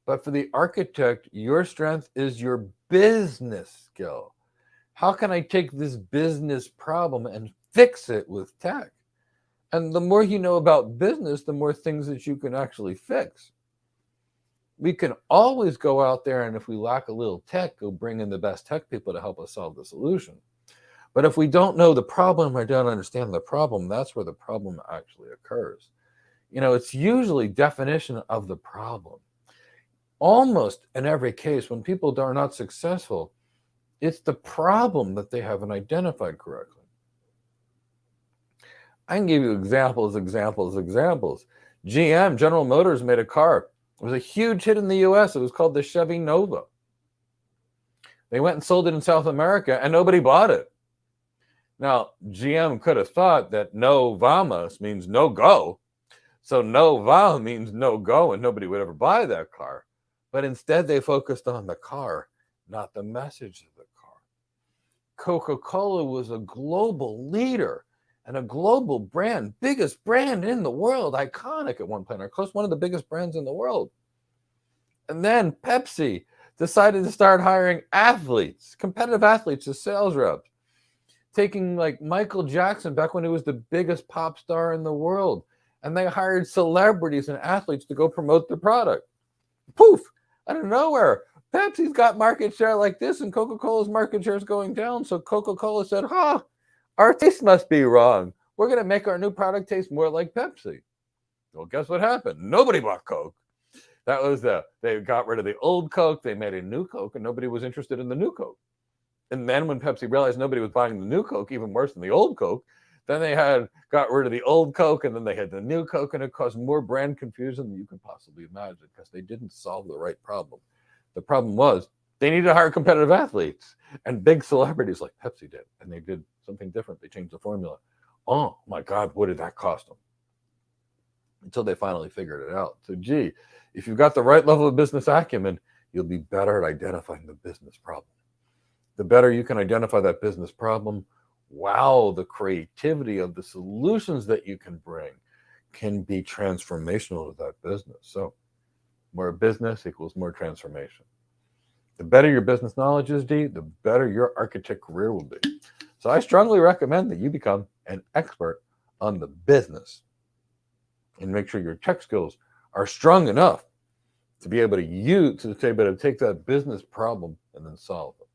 But for the architect, your strength is your business skill. How can I take this business problem and fix it with tech? And the more you know about business, the more things that you can actually fix. We can always go out there, and if we lack a little tech, go bring in the best tech people to help us solve the solution. But if we don't know the problem or don't understand the problem, that's where the problem actually occurs. It's usually definition of the problem. Almost in every case, when people are not successful, it's the problem that they haven't identified correctly. I can give you examples. GM, General Motors, made a car. It was a huge hit in the US. It was called the Chevy Nova. They went and sold it in South America, and nobody bought it. Now, GM could have thought that no vamos means no go. So no va means no go, and nobody would ever buy that car. But instead, they focused on the car, not the message of the car. Coca-Cola was a global leader, and a global brand, biggest brand in the world, iconic at one point, or close one of the biggest brands in the world. And then Pepsi decided to start hiring athletes, competitive athletes as sales reps, taking like Michael Jackson back when he was the biggest pop star in the world. And they hired celebrities and athletes to go promote their product. Poof, out of nowhere. Pepsi's got market share like this, and Coca-Cola's market share is going down. So Coca-Cola said, our taste must be wrong. We're going to make our new product taste more like Pepsi. Well, guess what happened? Nobody bought Coke. That was they got rid of the old Coke. They made a new Coke, and nobody was interested in the new Coke. And then when Pepsi realized nobody was buying the new Coke, even worse than the old Coke, then they got rid of the old Coke, and then they had the new Coke, and it caused more brand confusion than you can possibly imagine because they didn't solve the right problem. The problem was they needed to hire competitive athletes and big celebrities like Pepsi did, and they did something different. They changed the formula. Oh my God, what did that cost them? Until they finally figured it out. So, if you've got the right level of business acumen, you'll be better at identifying the business problem. The better you can identify that business problem, wow, the creativity of the solutions that you can bring can be transformational to that business. So more business equals more transformation. The better your business knowledge is, the better your architect career will be. So I strongly recommend that you become an expert on the business and make sure your tech skills are strong enough to be able to take that business problem and then solve it.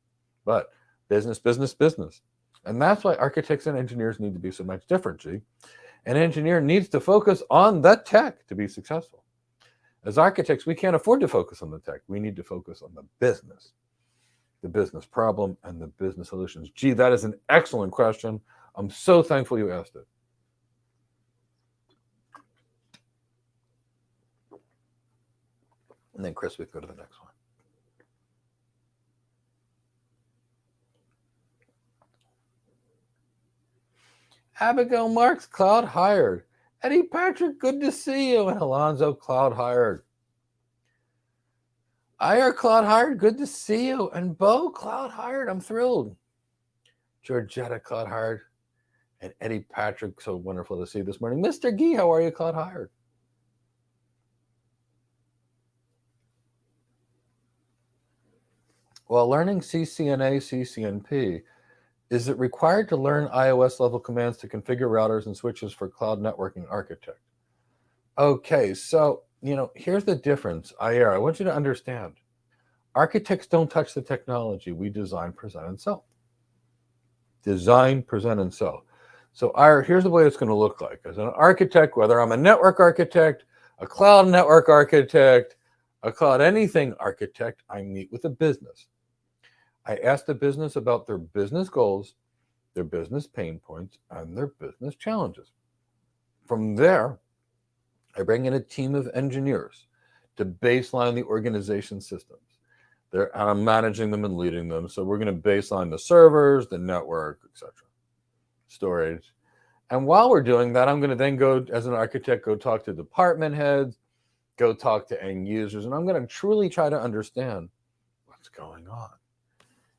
But business. And that's why architects and engineers need to be so much different, An engineer needs to focus on the tech to be successful. As architects, we can't afford to focus on the tech. We need to focus on the business problem, and the business solutions. That is an excellent question. I'm so thankful you asked it. And then, Chris, we can go to the next one. Abigail Marks, cloud hired. Eddie Patrick, good to see you. And Alonzo, cloud hired. IR, cloud hired, good to see you. And Bo, cloud hired, I'm thrilled. Georgetta, cloud hired. And Eddie Patrick, so wonderful to see you this morning. Mr. Gee, how are you, cloud hired? While learning CCNA, CCNP, is it required to learn iOS level commands to configure routers and switches for cloud networking architect? Okay, so, here's the difference. I want you to understand. Architects don't touch the technology. We design, present, and sell. Design, present, and sell. So here's the way it's going to look like. As an architect, whether I'm a network architect, a cloud network architect, a cloud anything architect, I meet with a business. I ask the business about their business goals, their business pain points, and their business challenges. From there, I bring in a team of engineers to baseline the organization systems. I'm managing them and leading them. So we're going to baseline the servers, the network, etc., storage. And while we're doing that, I'm going to then go, as an architect, go talk to department heads, go talk to end users, and I'm going to truly try to understand what's going on.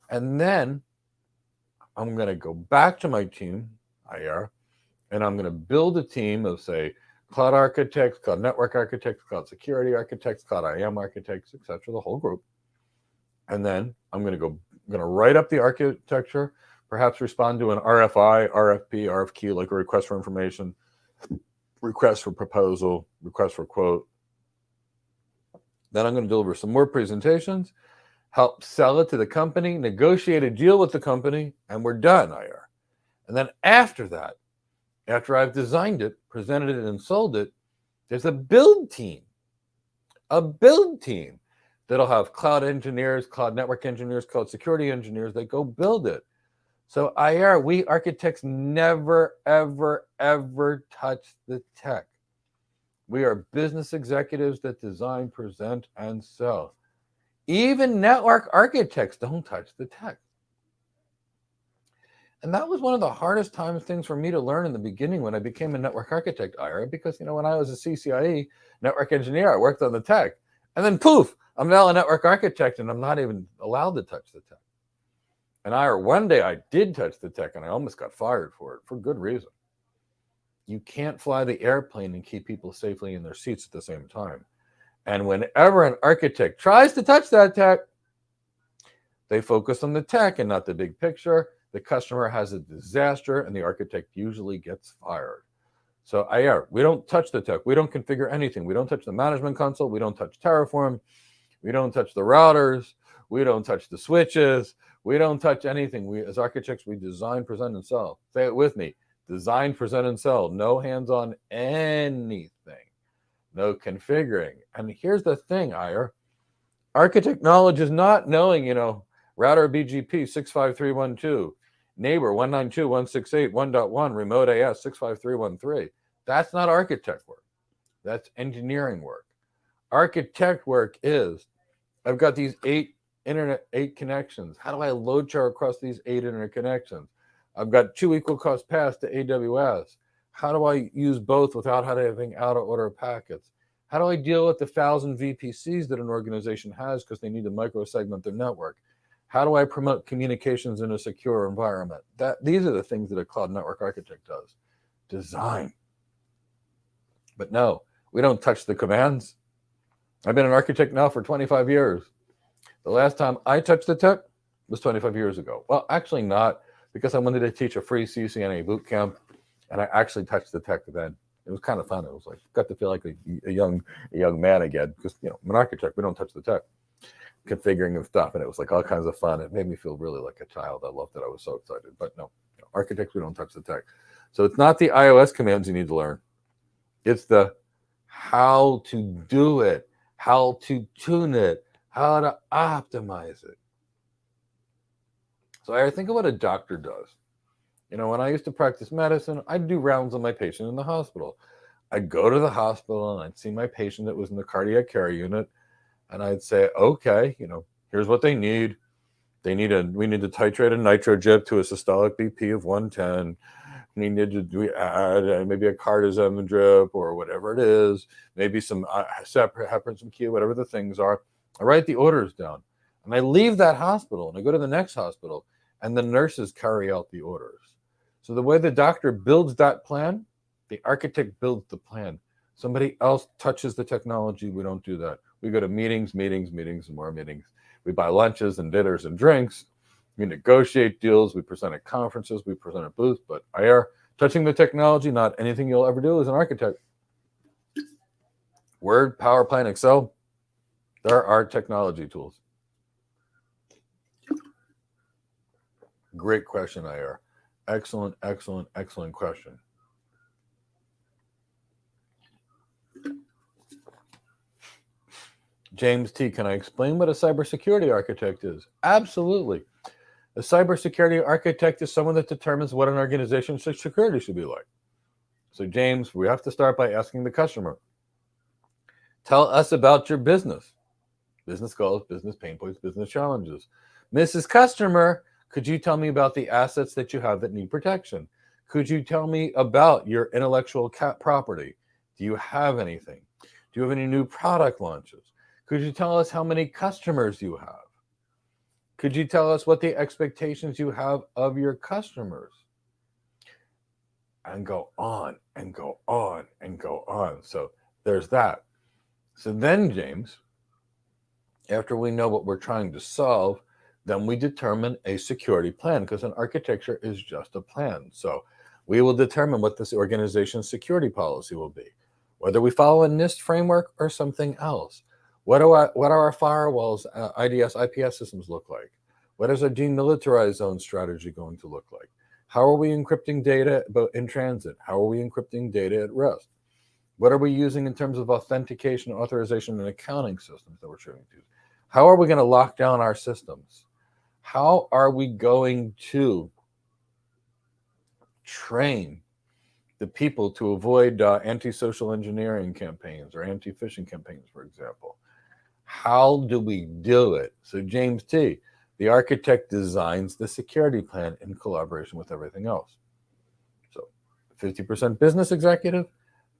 And then I'm going to go back to my team, IR, and I'm going to build a team of, say, cloud architects, cloud network architects, cloud security architects, cloud IAM architects, etc., the whole group. And then I'm going to write up the architecture, perhaps respond to an RFI, RFP, RFQ, like a request for information, request for proposal, request for quote. Then I'm going to deliver some more presentations, help sell it to the company, negotiate a deal with the company, and we're done, IR. And then after that, after I've designed it, presented it, and sold it, there's a build team that'll have cloud engineers, cloud network engineers, cloud security engineers that go build it. So IR, we architects never, ever, ever touch the tech. We are business executives that design, present, and sell. Even network architects don't touch the tech. And that was one of the hardest things for me to learn in the beginning when I became a network architect, Ira, because, when I was a CCIE network engineer, I worked on the tech. And then poof, I'm now a network architect and I'm not even allowed to touch the tech. And Ira, one day I did touch the tech and I almost got fired for it for good reason. You can't fly the airplane and keep people safely in their seats at the same time. And whenever an architect tries to touch that tech, they focus on the tech and not the big picture. The customer has a disaster, and the architect usually gets fired. So we don't touch the tech. We don't configure anything. We don't touch the management console. We don't touch Terraform. We don't touch the routers. We don't touch the switches. We don't touch anything. We, as architects, we design, present, and sell. Say it with me. Design, present, and sell. No hands on anything. No configuring. And here's the thing, Ire. Architect knowledge is not knowing, router BGP 65312, neighbor 192.168.1.1, remote AS 65313. That's not architect work. That's engineering work. Architect work is, I've got these eight connections. How do I load chart across these 8 internet connections? I've got 2 equal cost paths to AWS. How do I use both without having out of order packets? How do I deal with the 1,000 VPCs that an organization has because they need to microsegment their network? How do I promote communications in a secure environment? These are the things that a cloud network architect does. Design. But no, we don't touch the commands. I've been an architect now for 25 years. The last time I touched the tech was 25 years ago. Well, actually not, because I wanted to teach a free CCNA boot camp, and I actually touched the tech then. It was kind of fun. It was like, got to feel like a young man again, because I'm an architect. We don't touch the tech, configuring and stuff, and it was like all kinds of fun. It made me feel really like a child. I loved it. I was so excited. But no, architects, we don't touch the tech. So it's not the iOS commands you need to learn. It's the how to do it, how to tune it, how to optimize it. So I think of what a doctor does. When I used to practice medicine, I'd do rounds on my patient in the hospital. I'd go to the hospital and I'd see my patient that was in the cardiac care unit, and I'd say, okay, here's what they need. We need to titrate a nitrogip to a systolic BP of 110. We need to add maybe a cardizem drip or whatever it is, maybe some heparin, some Clio, whatever the things are. I write the orders down, and I leave that hospital, and I go to the next hospital, and the nurses carry out the orders. So the way the doctor builds that plan, the architect builds the plan. Somebody else touches the technology. We don't do that. We go to meetings, and more meetings. We buy lunches and dinners and drinks. We negotiate deals. We present at conferences. We present at booths. But touching the technology, not anything you'll ever do as an architect. Word, PowerPoint, Excel, there are technology tools. Great question, IR. Excellent question. James T., can I explain what a cybersecurity architect is? Absolutely. A cybersecurity architect is someone that determines what an organization's security should be like. So, James, we have to start by asking the customer, tell us about your business. Business goals, business pain points, business challenges. Mrs. Customer, could you tell me about the assets that you have that need protection? Could you tell me about your intellectual property? Do you have anything? Do you have any new product launches? Could you tell us how many customers you have? Could you tell us what the expectations you have of your customers? And go on and go on and go on. So there's that. So then, James, after we know what we're trying to solve, then we determine a security plan, because an architecture is just a plan. So we will determine what this organization's security policy will be, whether we follow a NIST framework or something else. What are our firewalls, IDS, IPS systems look like? What is our demilitarized zone strategy going to look like? How are we encrypting data in transit? How are we encrypting data at rest? What are we using in terms of authentication, authorization, and accounting systems that we're trying to use? How are we going to lock down our systems? How are we going to train the people to avoid anti-social engineering campaigns or anti-phishing campaigns, for example? How do we do it? So James T., the architect designs the security plan in collaboration with everything else. So 50% business executive,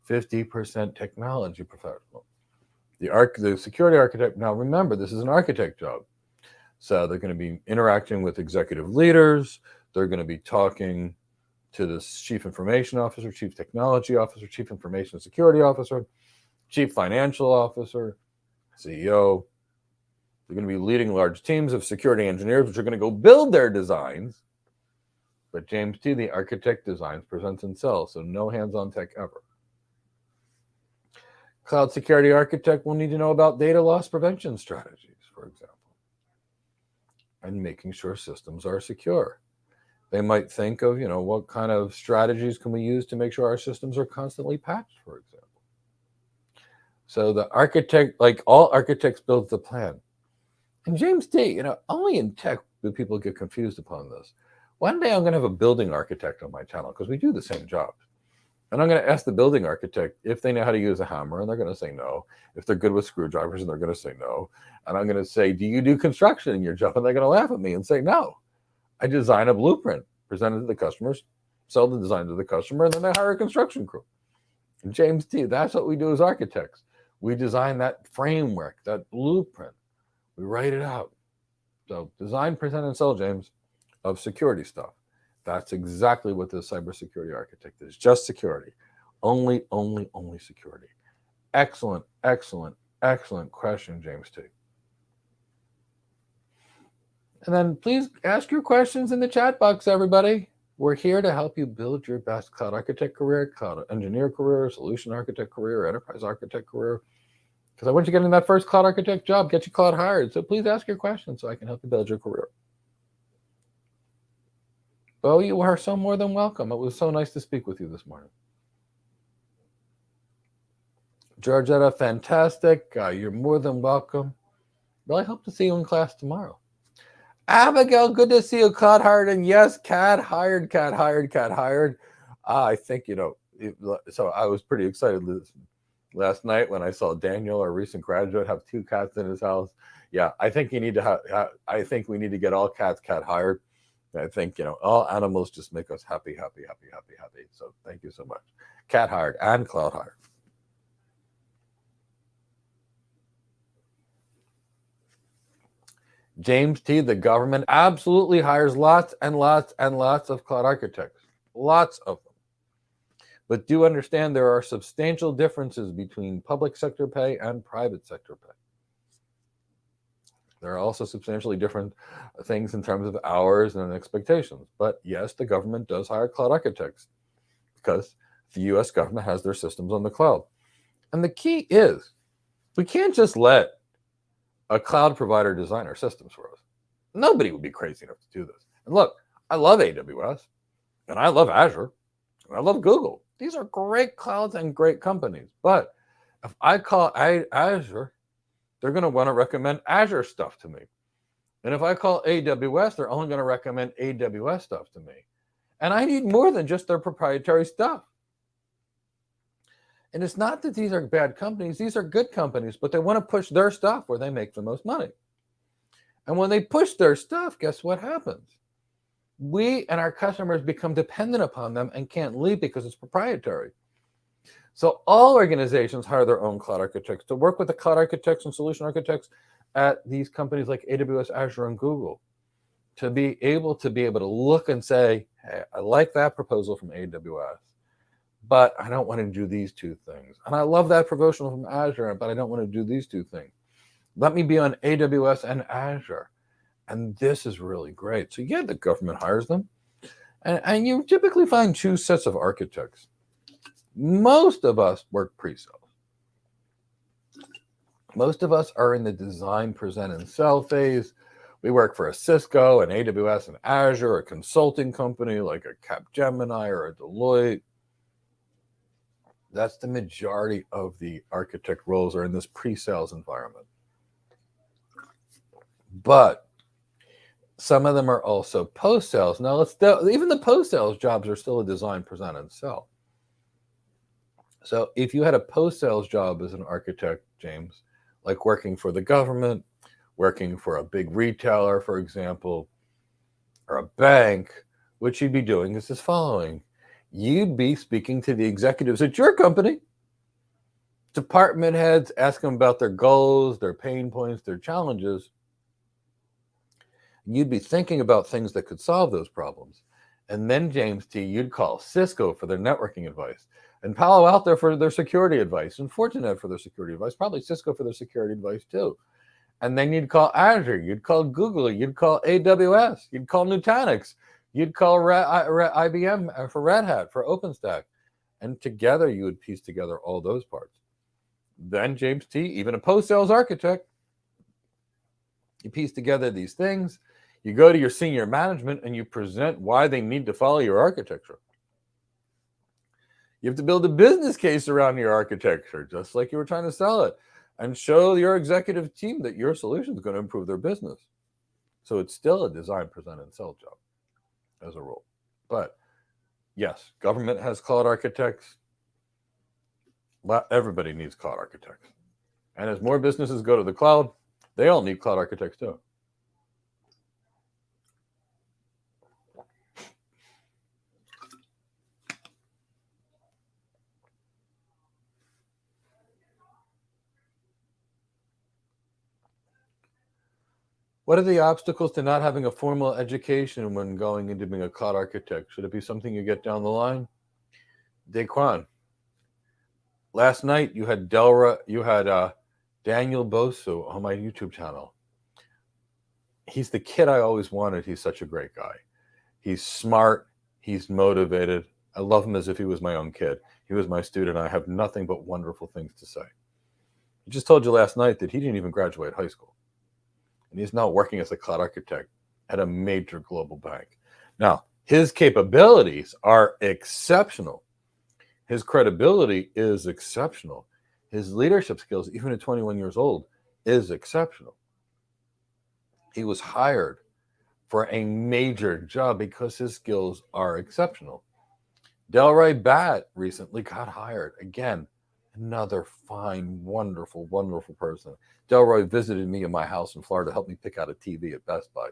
50% technology professional. The security architect, now remember, this is an architect job. So they're going to be interacting with executive leaders. They're going to be talking to the chief information officer, chief technology officer, chief information security officer, chief financial officer, CEO. They're going to be leading large teams of security engineers, which are going to go build their designs. But James T., the architect, designs, presents, and sells, so no hands-on tech ever. Cloud security architect will need to know about data loss prevention strategies, for example, and making sure systems are secure. They might think of, what kind of strategies can we use to make sure our systems are constantly patched, for example. So the architect, like all architects, builds the plan. And James T., only in tech do people get confused upon this. One day I'm going to have a building architect on my channel because we do the same job. And I'm going to ask the building architect if they know how to use a hammer, and they're going to say no. If they're good with screwdrivers, and they're going to say no. And I'm going to say, do you do construction in your job? And they're going to laugh at me and say no. I design a blueprint, present it to the customers, sell the design to the customer, and then I hire a construction crew. And James T., that's what we do as architects. We design that framework, that blueprint. We write it out. So design, present, and sell, James, of security stuff. That's exactly what the cybersecurity architect is. Just security. Only security. Excellent question, James T. And then please ask your questions in the chat box, everybody. We're here to help you build your best cloud architect career, cloud engineer career, solution architect career, enterprise architect career. Because I want you getting that first cloud architect job, get you cloud hired. So please ask your questions so I can help you build your career. Bo, you are so more than welcome. It was so nice to speak with you this morning. Georgetta, fantastic. You're more than welcome. Really hope to see you in class tomorrow. Abigail, good to see you, cloud hired. And yes, CAD hired. I think, so I was pretty excited last night when I saw Daniel, our recent graduate, have 2 cats in his house. Yeah, I think you need to I think we need to get all cats CAD hired. I think, all animals just make us happy. So thank you so much. Cat hired and cloud hired. James T., the government absolutely hires lots and lots of cloud architects. Lots of them. But do understand there are substantial differences between public sector pay and private sector pay. There are also substantially different things in terms of hours and expectations. But yes, the government does hire cloud architects because the US government has their systems on the cloud. And the key is we can't just let a cloud provider design our systems for us. Nobody would be crazy enough to do this. And look, I love AWS, and I love Azure, and I love Google. These are great clouds and great companies. But if I call Azure, they're going to want to recommend Azure stuff to me. And if I call AWS, they're only going to recommend AWS stuff to me. And I need more than just their proprietary stuff. And it's not that these are bad companies. These are good companies, but they want to push their stuff where they make the most money. And when they push their stuff, guess what happens? We and our customers become dependent upon them and can't leave because it's proprietary. So all organizations hire their own cloud architects to work with the cloud architects and solution architects at these companies like AWS, Azure, and Google to be able to look and say, hey, I like that proposal from AWS, but I don't want to do these 2 things. And I love that proposal from Azure, but I don't want to do these 2 things. Let me be on AWS and Azure. And this is really great. So yeah, the government hires them. And you typically find 2 sets of architects. Most of us work pre-sales. Most of us are in the design, present, and sell phase. We work for a Cisco, an AWS, an Azure, a consulting company like a Capgemini or a Deloitte. That's the majority of the architect roles are in this pre-sales environment. But some of them are also post-sales. Now, even the post-sales jobs are still a design, present, and sell. So if you had a post-sales job as an architect, James, like working for the government, working for a big retailer, for example, or a bank, what you'd be doing is this following. You'd be speaking to the executives at your company, department heads, ask them about their goals, their pain points, their challenges. You'd be thinking about things that could solve those problems. And then, James T., you'd call Cisco for their networking advice, and Palo Alto for their security advice, and Fortinet for their security advice, probably Cisco for their security advice too. And then you'd call Azure, you'd call Google, you'd call AWS, you'd call Nutanix, you'd call IBM for Red Hat, for OpenStack. And together you would piece together all those parts. Then, James T., even a post-sales architect, you piece together these things, you go to your senior management and you present why they need to follow your architecture. You have to build a business case around your architecture, just like you were trying to sell it, and show your executive team that your solution is going to improve their business. So it's still a design, present, and sell job as a rule. But yes, government has cloud architects. Everybody needs cloud architects. And as more businesses go to the cloud, they all need cloud architects too. What are the obstacles to not having a formal education when going into being a cloud architect? Should it be something you get down the line? Daquan, last night you had Daniel Bosu on my YouTube channel. He's the kid I always wanted. He's such a great guy. He's smart. He's motivated. I love him as if he was my own kid. He was my student. I have nothing but wonderful things to say. He just told you last night that he didn't even graduate high school. And he's now working as a cloud architect at a major global bank. Now, his capabilities are exceptional. His credibility is exceptional. His leadership skills, even at 21 years old, is exceptional. He was hired for a major job because his skills are exceptional. Delroy Batt recently got hired. Again, another fine, wonderful, wonderful person. Delroy visited me in my house in Florida to help me pick out a TV at Best Buy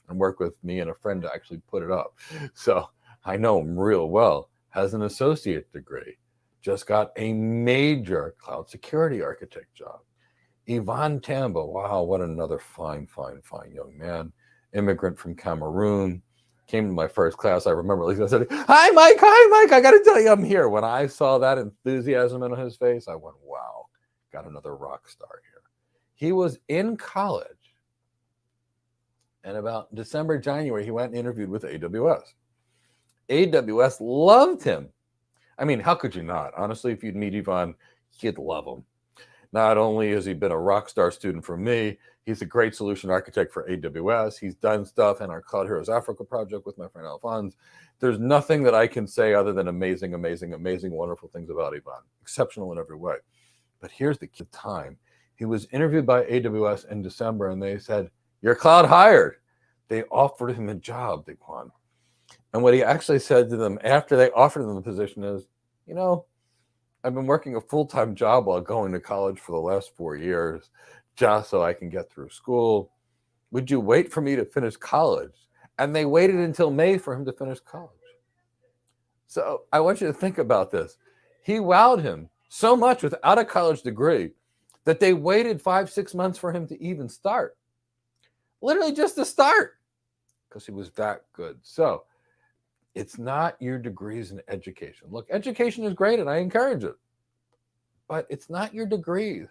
and work with me and a friend to actually put it up. So I know him real well. Has an associate degree. Just got a major cloud security architect job. Yvonne Tambo, wow, what another fine, fine, fine young man. Immigrant from Cameroon. Came to my first class. I remember I said, hi, Mike, I got to tell you I'm here. When I saw that enthusiasm on his face, I went, wow, got another rock star here. He was in college. And about December, January, he went and interviewed with AWS. AWS loved him. I mean, how could you not? Honestly, if you'd meet Yvonne, you'd love him. Not only has he been a rock star student for me, he's a great solution architect for AWS. He's done stuff in our Cloud Heroes Africa project with my friend Alphonse. There's nothing that I can say other than amazing, amazing, amazing, wonderful things about Yvonne. Exceptional in every way. But here's the key time. He was interviewed by AWS in December, and they said, you're cloud hired. They offered him a job, Daquan. And what he actually said to them after they offered him the position is, you know, I've been working a full-time job while going to college for the last 4 years just so I can get through school. Would you wait for me to finish college? And they waited until May for him to finish college. So I want you to think about this. He wowed him so much without a college degree that they waited 5-6 months for him to even start. Literally just to start because he was that good. So it's not your degrees in education. Look, education is great and I encourage it, but it's not your degrees.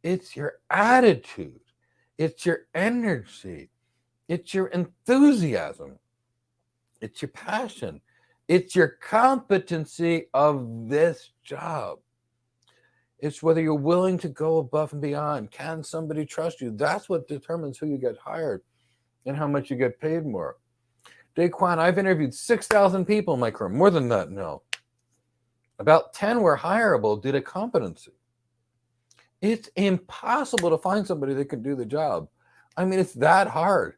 It's your attitude. It's your energy. It's your enthusiasm. It's your passion. It's your competency of this job. It's whether you're willing to go above and beyond. Can somebody trust you? That's what determines who you get hired and how much you get paid more. Daquan, I've interviewed 6,000 people in my career, more than that now. About 10 were hireable due to competency. It's impossible to find somebody that can do the job. I mean, it's that hard.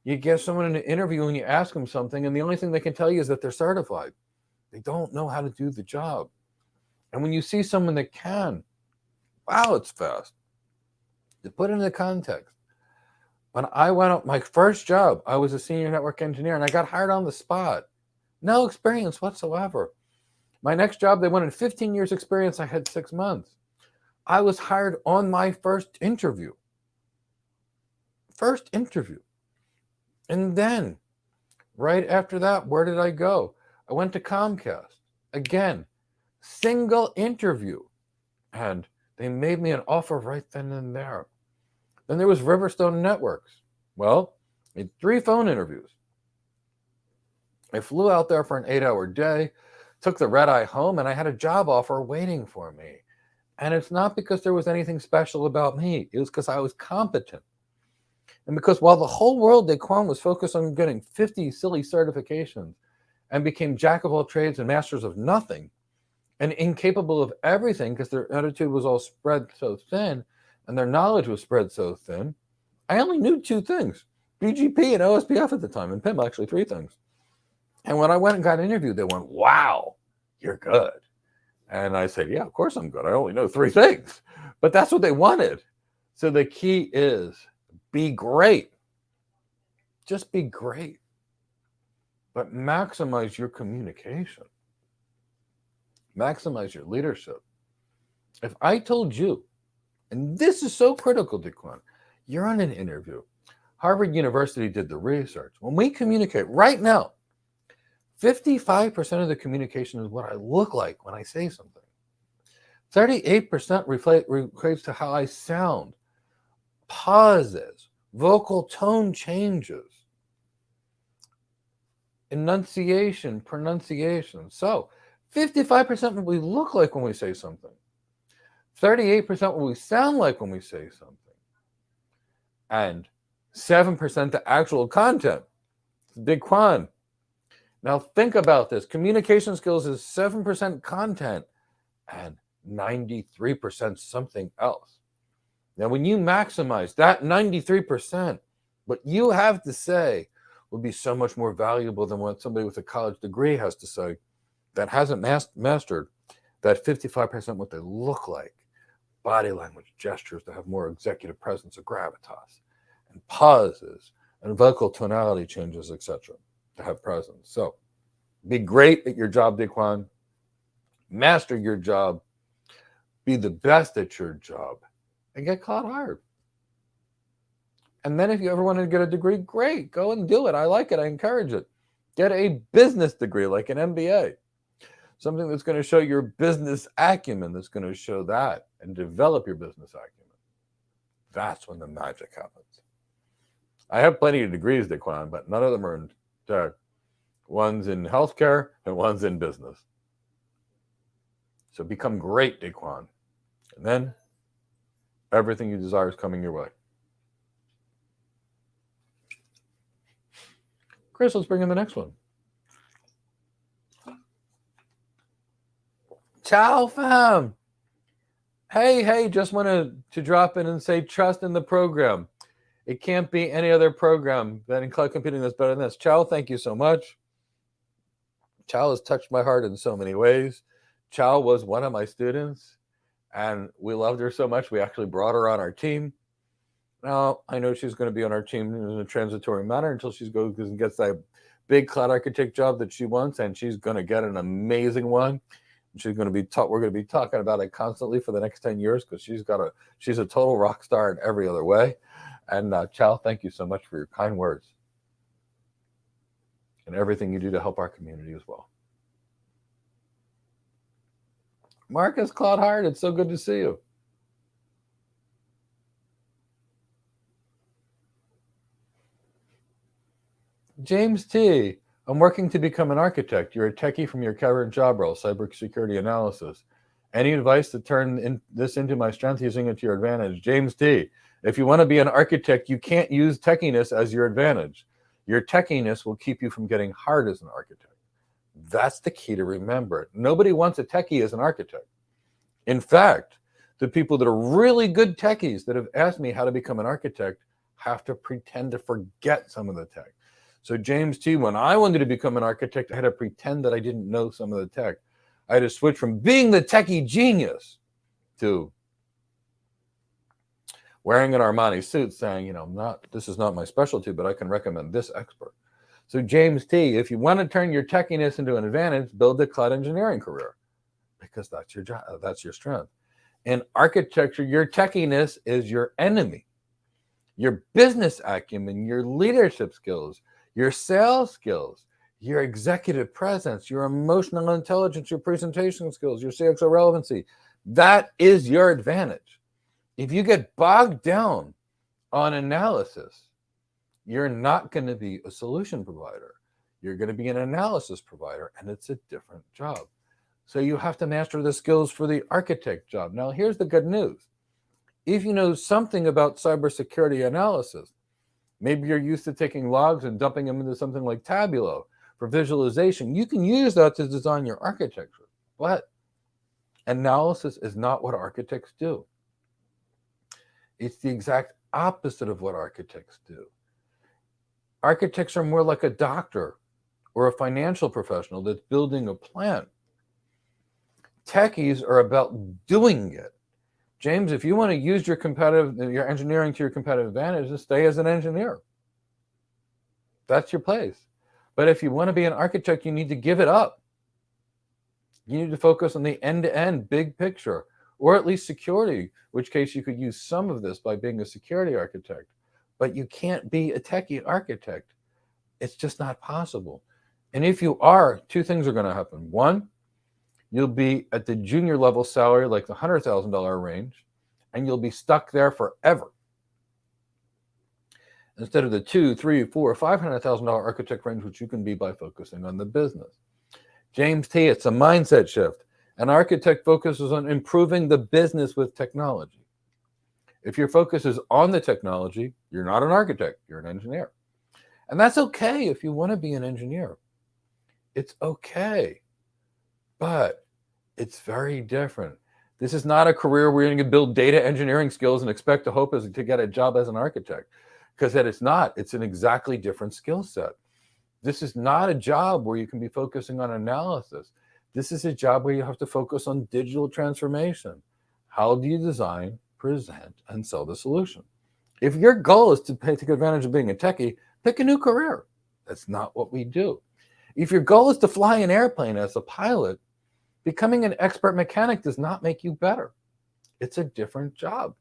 You get someone in an interview and you ask them something, and the only thing they can tell you is that they're certified. They don't know how to do the job. And when you see someone that can, wow, it's fast. To put it into context, when I went up my first job, I was a senior network engineer and I got hired on the spot. No experience whatsoever. My next job, they wanted 15 years experience. I had 6 months. I was hired on my first interview. And then Right after that, where did I go? I went to Comcast. Again, single interview. And they made me an offer right then and there. Then there was Riverstone Networks. Well, I had 3 phone interviews. I flew out there for an 8-hour day, took the red eye home, and I had a job offer waiting for me. And it's not because there was anything special about me. It was because I was competent. And because while the whole world, Daquan, was focused on getting 50 silly certifications and became jack of all trades and masters of nothing and incapable of everything because their attitude was all spread so thin and their knowledge was spread so thin, I only knew 2 things, BGP and OSPF at the time, and PIM, actually 3 things. And when I went and got interviewed, they went, wow, you're good. And I said, yeah, of course I'm good. I only know 3 things. But that's what they wanted. So the key is be great. Just be great. But maximize your communication. Maximize your leadership. If I told you, and this is so critical, Daquan, you're on an interview. Harvard University did the research. When we communicate right now, 55% of the communication is what I look like when I say something. 38% relates to how I sound, pauses, vocal tone changes, enunciation, pronunciation. So 55% what we look like when we say something. 38% what we sound like when we say something. And 7% the actual content. Daquan. Now think about this. Communication skills is 7% content and 93% something else. Now when you maximize that 93%, what you have to say will be so much more valuable than what somebody with a college degree has to say that hasn't mastered that 55% what they look like. Body language, gestures that have more executive presence or gravitas, and pauses, and vocal tonality changes, etc. to have presence. So be great at your job, Daquan. Master your job. Be the best at your job. And get caught hard. And then if you ever want to get a degree, great. Go and do it. I like it. I encourage it. Get a business degree like an MBA. Something that's going to show your business acumen, that's going to show that and develop your business acumen. That's when the magic happens. I have plenty of degrees, Daquan, but none of them are in tech. One's in healthcare and one's in business. So become great, Daquan. And then everything you desire is coming your way. Chris, let's bring in the next one. Ciao, fam. Hey, just wanted to drop in and say trust in the program. It can't be any other program than in cloud computing that's better than this. Ciao, thank you so much. Ciao has touched my heart in so many ways. Ciao was one of my students, and we loved her so much, we actually brought her on our team. Now, I know she's going to be on our team in a transitory manner until she goes and gets that big cloud architect job that she wants, and she's going to get an amazing one. She's going to be we're going to be talking about it constantly for the next 10 years because she's a total rock star in every other way. And Chow, thank you so much for your kind words and everything you do to help our community as well. Marcus Claude Hart, it's so good to see you. James T. I'm working to become an architect. You're a techie from your current job role, cybersecurity analysis. Any advice to turn this into my strength, using it to your advantage? James T. If you want to be an architect, you can't use techiness as your advantage. Your techiness will keep you from getting hard as an architect. That's the key to remember. Nobody wants a techie as an architect. In fact, the people that are really good techies that have asked me how to become an architect have to pretend to forget some of the tech. So James T., when I wanted to become an architect, I had to pretend that I didn't know some of the tech. I had to switch from being the techie genius to wearing an Armani suit saying, this is not my specialty, but I can recommend this expert. So James T., if you want to turn your techiness into an advantage, build a cloud engineering career because that's your job, that's your strength. In architecture, your techiness is your enemy. Your business acumen, your leadership skills, your sales skills, your executive presence, your emotional intelligence, your presentation skills, your CXO relevancy. That is your advantage. If you get bogged down on analysis, you're not going to be a solution provider. You're going to be an analysis provider, and it's a different job. So you have to master the skills for the architect job. Now, here's the good news. If you know something about cybersecurity analysis, maybe you're used to taking logs and dumping them into something like Tableau for visualization, you can use that to design your architecture. But analysis is not what architects do. It's the exact opposite of what architects do. Architects are more like a doctor or a financial professional that's building a plan. Techies are about doing it. James, if you want to use your engineering to your competitive advantage, just stay as an engineer. That's your place. But if you want to be an architect, you need to give it up. You need to focus on the end-to-end big picture, or at least security, which case you could use some of this by being a security architect. But you can't be a techie architect. It's just not possible. And if you are, two things are going to happen. One, you'll be at the junior level salary, like the $100,000 range, and you'll be stuck there forever. Instead of the $200,000, $300,000, $400,000, $500,000 architect range, which you can be by focusing on the business. James T., it's a mindset shift. An architect focuses on improving the business with technology. If your focus is on the technology, you're not an architect, you're an engineer. And that's okay if you want to be an engineer. It's okay. But it's very different. This is not a career where you're going to build data engineering skills and expect to hope to get a job as an architect, because that it's not. It's an exactly different skill set. This is not a job where you can be focusing on analysis. This is a job where you have to focus on digital transformation. How do you design, present, and sell the solution? If your goal is to take advantage of being a techie, pick a new career. That's not what we do. If your goal is to fly an airplane as a pilot, becoming an expert mechanic does not make you better. It's a different job.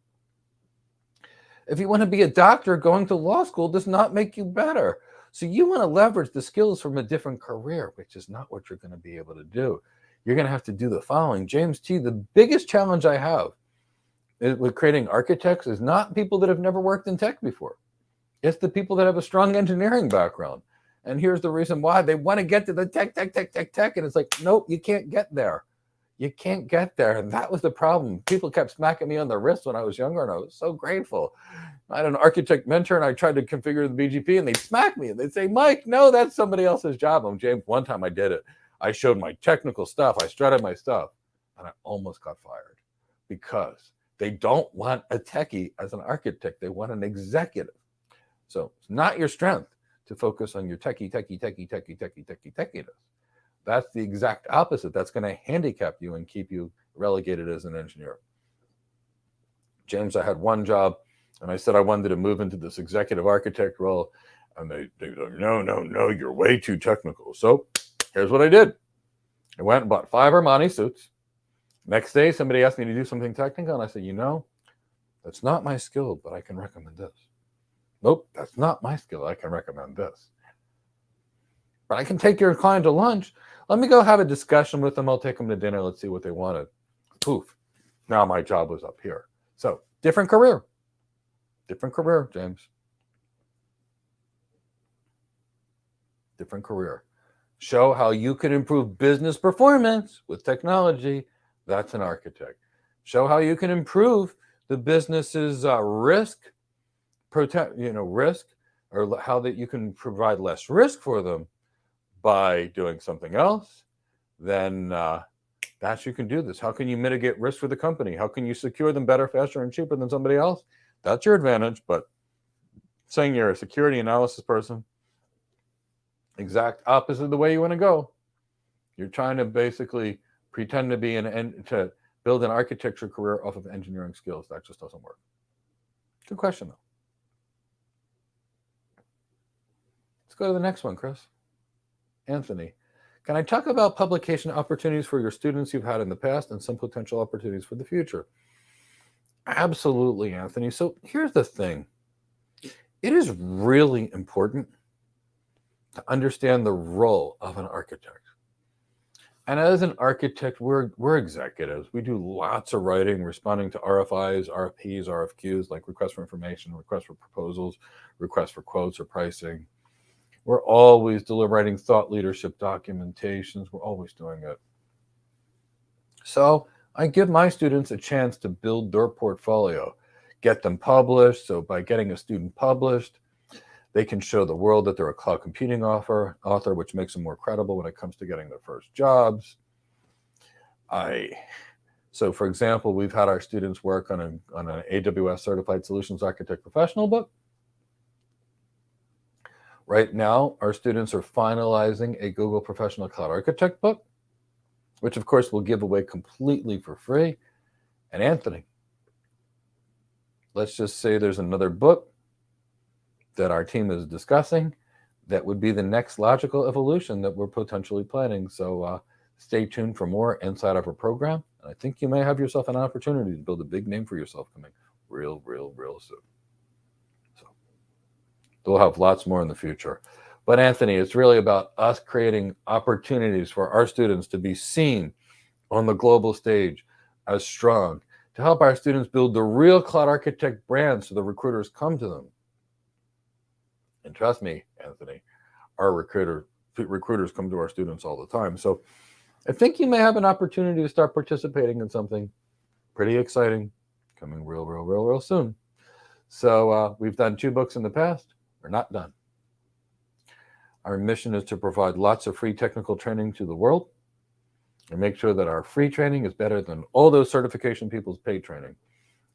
If you want to be a doctor, going to law school does not make you better. So you want to leverage the skills from a different career, which is not what you're going to be able to do. You're going to have to do the following. James T., the biggest challenge I have with creating architects is not people that have never worked in tech before. It's the people that have a strong engineering background. And here's the reason why. They want to get to the tech. And it's like, nope, you can't get there. You can't get there. And that was the problem. People kept smacking me on the wrist when I was younger, and I was so grateful. I had an architect mentor, and I tried to configure the BGP, and they'd smack me. And they'd say, Mike, no, that's somebody else's job. I'm James. One time I did it. I showed my technical stuff. I strutted my stuff, and I almost got fired because they don't want a techie as an architect. They want an executive. So it's not your strength to focus on your techie-ness. That's the exact opposite. That's going to handicap you and keep you relegated as an engineer. James, I had one job, and I said I wanted to move into this executive architect role, and they said, no, you're way too technical. So here's what I did. I went and bought 5 Armani suits. Next day, somebody asked me to do something technical, and I said, that's not my skill, but I can recommend this. Nope, that's not my skill. I can recommend this. But I can take your client to lunch. Let me go have a discussion with them. I'll take them to dinner. Let's see what they wanted. Poof. Now my job was up here. So different career. Different career, James. Different career. Show how you can improve business performance with technology. That's an architect. Show how you can improve the business's risk, or how that you can provide less risk for them by doing something else. Then that you can do this. How can you mitigate risk for the company? How can you secure them better, faster, and cheaper than somebody else? That's your advantage. But saying you're a security analysis person, exact opposite of the way you want to go. You're trying to basically pretend to be to build an architecture career off of engineering skills. That just doesn't work. Good question, though. Let's go to the next one, Chris. Anthony, can I talk about publication opportunities for your students you've had in the past and some potential opportunities for the future? Absolutely, Anthony. So here's the thing. It is really important to understand the role of an architect. And as an architect, we're executives. We do lots of writing, responding to RFIs, RFPs, RFQs, like requests for information, requests for proposals, requests for quotes or pricing. We're always deliberating thought leadership documentations. We're always doing it. So I give my students a chance to build their portfolio, get them published. So by getting a student published, they can show the world that they're a cloud computing author, which makes them more credible when it comes to getting their first jobs. So for example, we've had our students work on an AWS Certified Solutions Architect Professional book. Right now, our students are finalizing a Google Professional Cloud Architect book, which of course we'll give away completely for free. And Anthony, let's just say there's another book that our team is discussing that would be the next logical evolution that we're potentially planning. So stay tuned for more inside of our program. And I think you may have yourself an opportunity to build a big name for yourself coming real soon. So we'll have lots more in the future. But Anthony, it's really about us creating opportunities for our students to be seen on the global stage as strong, to help our students build the real cloud architect brand so the recruiters come to them. And trust me, Anthony, our recruiters come to our students all the time. So I think you may have an opportunity to start participating in something pretty exciting coming real soon. So we've done 2 books in the past. We're not done. Our mission is to provide lots of free technical training to the world and make sure that our free training is better than all those certification people's paid training.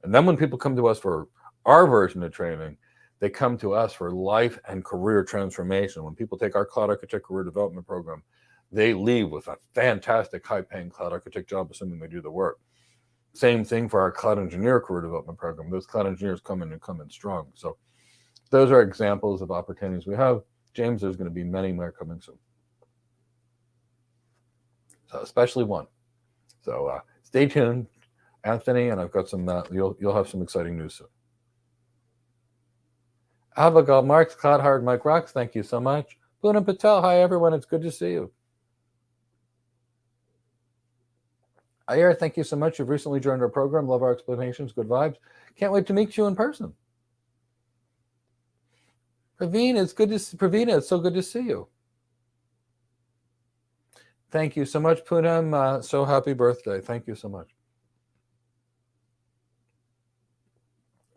And then when people come to us for our version of training, they come to us for life and career transformation. When people take our Cloud Architect Career Development Program, they leave with a fantastic high-paying cloud architect job, assuming they do the work. Same thing for our Cloud Engineer Career Development Program. Those cloud engineers come in strong. So those are examples of opportunities we have. James, there's going to be many more coming soon. So especially one. So stay tuned, Anthony, and I've got some, you'll have some exciting news soon. Abigail Marks, Cloud Hard Mike Rocks, thank you so much. Poonam Patel, hi everyone, it's good to see you. Ayer, thank you so much. You've recently joined our program. Love our explanations, good vibes. Can't wait to meet you in person. Pravina, it's so good to see you. Thank you so much, Poonam. So happy birthday. Thank you so much.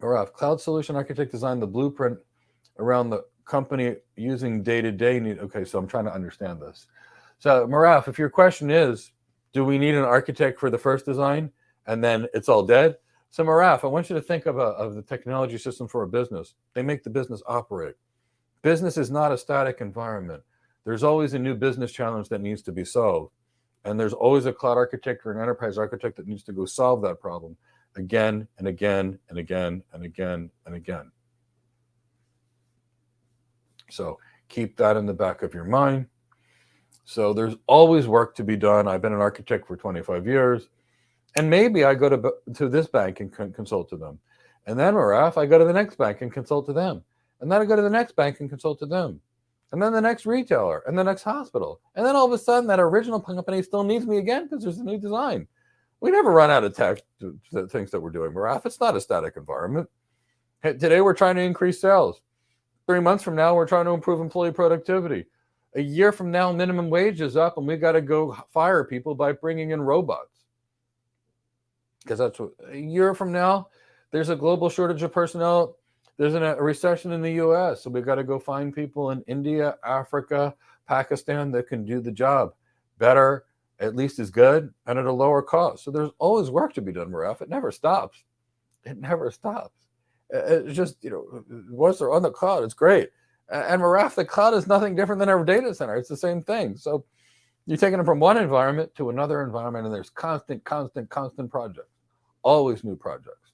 Maraf, Cloud Solution Architect designed the blueprint around the company using day-to-day need. Okay, so I'm trying to understand this. So Maraf, if your question is, do we need an architect for the first design and then it's all dead? So Maraf, I want you to think of the technology system for a business. They make the business operate. Business is not a static environment. There's always a new business challenge that needs to be solved. And there's always a cloud architect or an enterprise architect that needs to go solve that problem again and again and again and again and again. So keep that in the back of your mind. So there's always work to be done. I've been an architect for 25 years. And maybe I go to this bank and consult to them. And then, Maraf, I go to the next bank and consult to them. And then I go to the next bank and consult to them. And then the next retailer and the next hospital. And then all of a sudden that original company still needs me again because there's a new design. We never run out of tech to things that we're doing, Maraf. It's not a static environment. Today we're trying to increase sales. 3 months from now, we're trying to improve employee productivity. A year from now, minimum wage is up and we got to go fire people by bringing in robots. Because that's what, a year from now, there's a global shortage of personnel. There's a recession in the US. So we've got to go find people in India, Africa, Pakistan that can do the job better, at least as good, and at a lower cost. So there's always work to be done, Maraf. It never stops. It never stops. It's just, once they're on the cloud, it's great. And Maraf, the cloud is nothing different than our data center. It's the same thing. So you're taking them from one environment to another environment, and there's constant projects, always new projects.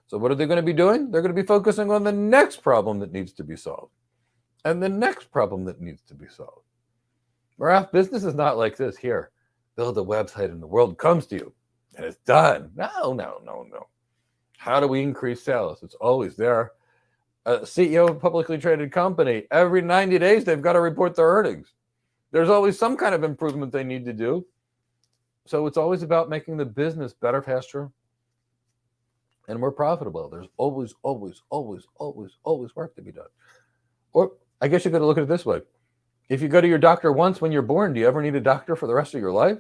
So what are they going to be doing? They're going to be focusing on the next problem that needs to be solved and the next problem that needs to be solved. Maraf, business is not like this. Here, build a website and the world comes to you and it's done. No. How do we increase sales? It's always there. A CEO of a publicly traded company, every 90 days, they've got to report their earnings. There's always some kind of improvement they need to do. So it's always about making the business better, faster, and more profitable. There's always work to be done. Or I guess you got to look at it this way. If you go to your doctor once when you're born, do you ever need a doctor for the rest of your life?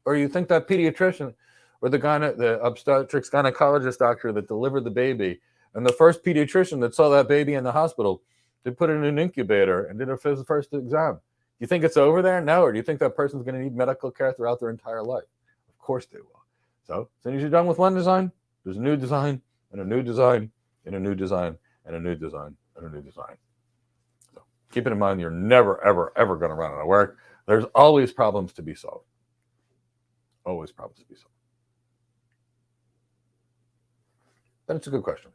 Or you think that pediatrician or the obstetrics gynecologist doctor that delivered the baby and the first pediatrician that saw that baby in the hospital, they put it in an incubator and did a first exam. You think it's over there? No. Or do you think that person's going to need medical care throughout their entire life? Of course they will. So as soon as you're done with one design, there's a new design and a new design and a new design and a new design and a new design. So keep it in mind, you're never, ever going to run out of work. There's always problems to be solved. Always problems to be solved. But it's a good question.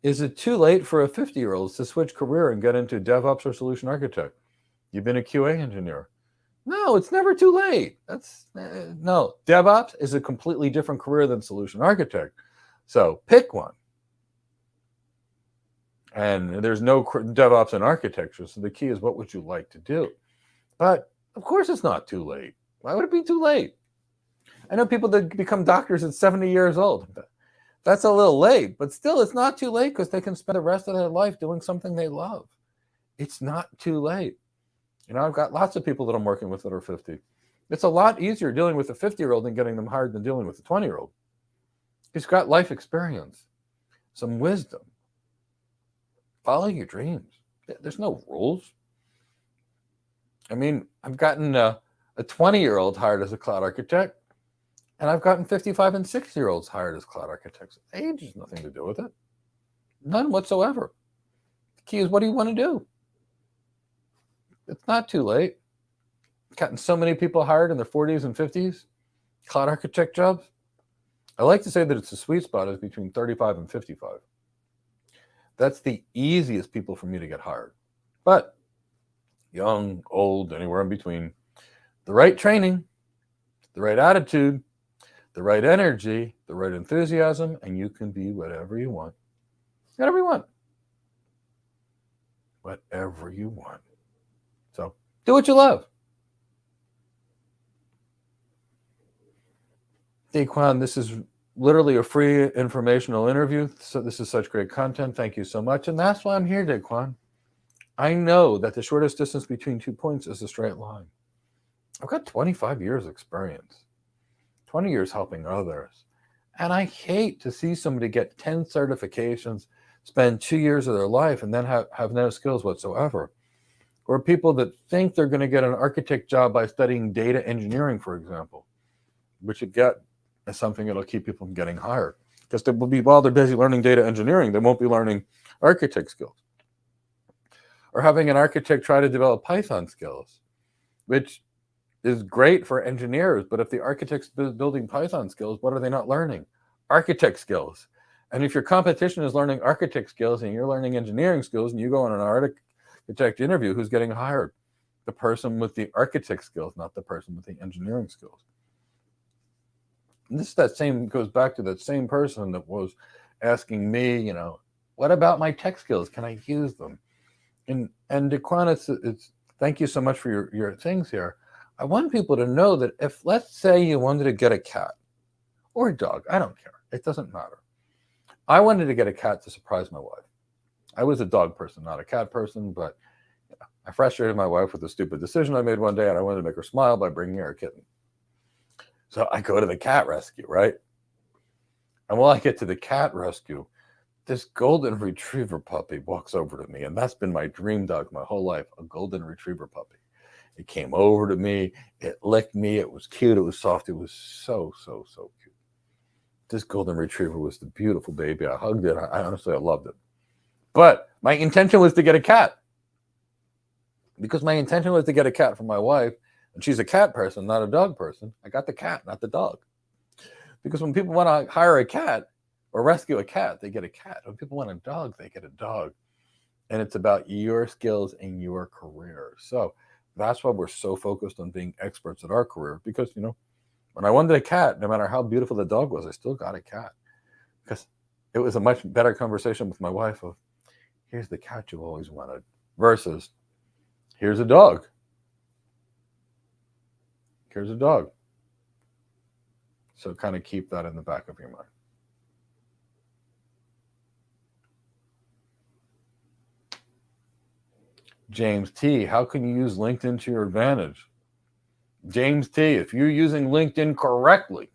Is it too late for a 50-year-old to switch career and get into DevOps or solution architect? You've been a QA engineer. No, it's never too late. No. DevOps is a completely different career than solution architect. So pick one. And there's no DevOps and architecture. So the key is, what would you like to do? But of course it's not too late. Why would it be too late? I know people that become doctors at 70 years old. That's a little late, but still it's not too late because they can spend the rest of their life doing something they love. It's not too late. I've got lots of people that I'm working with that are 50. It's a lot easier dealing with a 50-year-old and getting them hired than dealing with a 20-year-old. He's got life experience, some wisdom. Follow your dreams. There's no rules. I mean, I've gotten a 20-year-old hired as a cloud architect, and I've gotten 55 and 60-year-olds hired as cloud architects. Age has nothing to do with it. None whatsoever. The key is, what do you want to do? It's not too late. Gotten so many people hired in their 40s and 50s, cloud architect jobs. I like to say that it's a sweet spot is between 35 and 55. That's the easiest people for me to get hired. But young, old, anywhere in between, the right training, the right attitude, the right energy, the right enthusiasm, and you can be whatever you want. Whatever you want. Whatever you want. So do what you love. Daquan, this is literally a free informational interview. So this is such great content. Thank you so much. And that's why I'm here, Daquan. I know that the shortest distance between 2 points is a straight line. I've got 25 years experience, 20 years helping others. And I hate to see somebody get 10 certifications, spend 2 years of their life, and then have no skills whatsoever. Or people that think they're going to get an architect job by studying data engineering, for example, which you get as something that'll keep people from getting hired. Because they will be, while they're busy learning data engineering, they won't be learning architect skills. Or having an architect try to develop Python skills, which is great for engineers, but if the architect's building Python skills, what are they not learning? Architect skills. And if your competition is learning architect skills and you're learning engineering skills, and you go on an architect interview, who's getting hired? The person with the architect skills, not the person with the engineering skills. And goes back to that same person that was asking me, what about my tech skills? Can I use them? And Daquan, it's thank you so much for your things here. I want people to know that if, let's say you wanted to get a cat or a dog, I don't care. It doesn't matter. I wanted to get a cat to surprise my wife. I was a dog person, not a cat person, but I frustrated my wife with a stupid decision I made one day, and I wanted to make her smile by bringing her a kitten. So I go to the cat rescue, right? And while I get to the cat rescue, this golden retriever puppy walks over to me, and that's been my dream dog my whole life, a golden retriever puppy. It came over to me, it licked me, it was cute, it was soft, it was so cute. This golden retriever was the beautiful baby. I hugged it. I honestly loved it. But my intention was to get a cat. Because my intention was to get a cat for my wife, and she's a cat person, not a dog person. I got the cat, not the dog. Because when people want to hire a cat or rescue a cat, they get a cat. When people want a dog, they get a dog. And it's about your skills and your career. So that's why we're so focused on being experts at our career. Because, When I wanted a cat, no matter how beautiful the dog was, I still got a cat because it was a much better conversation with my wife of, here's the cat you always wanted versus here's a dog. Here's a dog. So kind of keep that in the back of your mind. James T, how can you use LinkedIn to your advantage? James T, if you're using LinkedIn correctly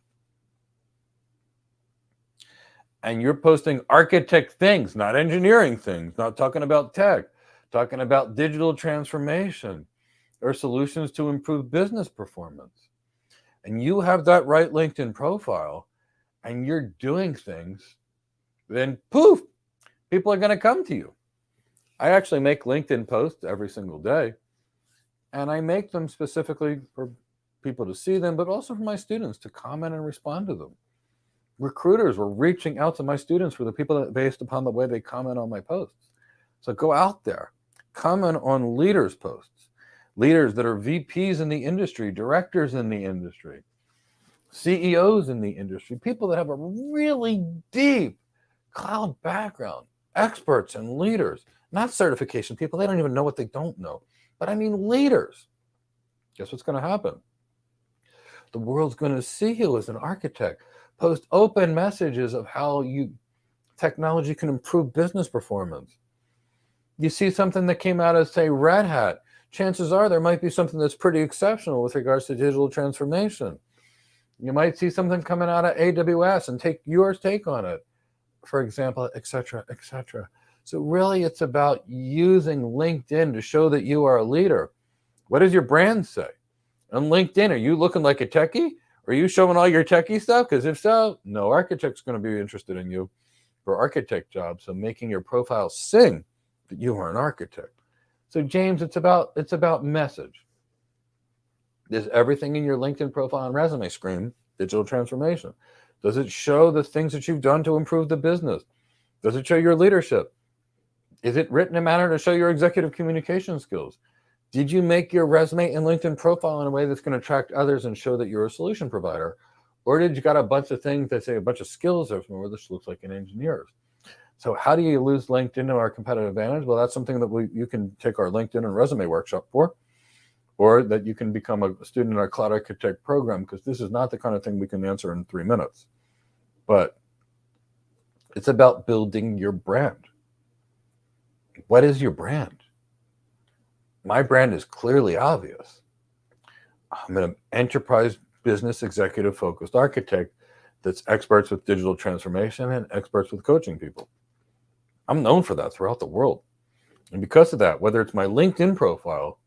and you're posting architect things, not engineering things, not talking about tech, talking about digital transformation or solutions to improve business performance, and you have that right LinkedIn profile and you're doing things, then poof, people are going to come to you. I actually make LinkedIn posts every single day, and I make them specifically for people to see them, but also for my students to comment and respond to them. Recruiters were reaching out to my students for the people that based upon the way they comment on my posts. So go out there, comment on leaders' posts, leaders that are VPs in the industry, directors in the industry, CEOs in the industry, people that have a really deep cloud background, experts and leaders, not certification people. They don't even know what they don't know. But I mean leaders. Guess what's going to happen? The world's going to see you as an architect. Post open messages of how technology can improve business performance. You see something that came out of, say, Red Hat. Chances are there might be something that's pretty exceptional with regards to digital transformation. You might see something coming out of AWS and take your take on it, for example, et cetera, et cetera. So really, it's about using LinkedIn to show that you are a leader. What does your brand say? On LinkedIn, are you looking like a techie? Are you showing all your techie stuff? Because if so, no architect's going to be interested in you for architect jobs. So making your profile sing that you are an architect. So James, it's about message. Does everything in your LinkedIn profile and resume scream digital transformation? Does it show the things that you've done to improve the business? Does it show your leadership? Is it written in a manner to show your executive communication skills? Did you make your resume and LinkedIn profile in a way that's going to attract others and show that you're a solution provider? Or did you got a bunch of things that say a bunch of skills of where this looks like an engineer? So how do you lose LinkedIn to our competitive advantage? Well, that's something that you can take our LinkedIn and resume workshop for, or that you can become a student in our Cloud Architect program, because this is not the kind of thing we can answer in 3 minutes. But it's about building your brand. What is your brand? My brand is clearly obvious. I'm an enterprise business executive focused architect that's experts with digital transformation and experts with coaching people. I'm known for that throughout the world. And because of that, whether it's my LinkedIn profile,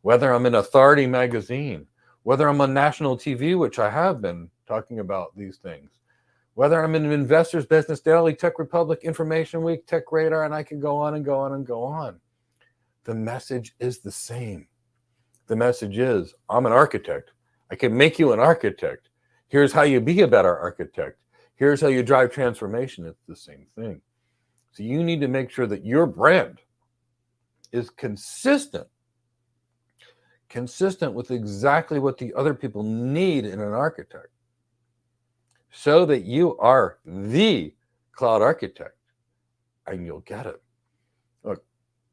whether I'm in Authority magazine, whether I'm on national TV, which I have been talking about these things, whether I'm in Investors Business Daily, Tech Republic, Information Week, Tech Radar, and I can go on and go on and go on. The message is the same. The message is, I'm an architect. I can make you an architect. Here's how you be a better architect. Here's how you drive transformation. It's the same thing. So you need to make sure that your brand is consistent with exactly what the other people need in an architect, so that you are the cloud architect, and you'll get it. Look,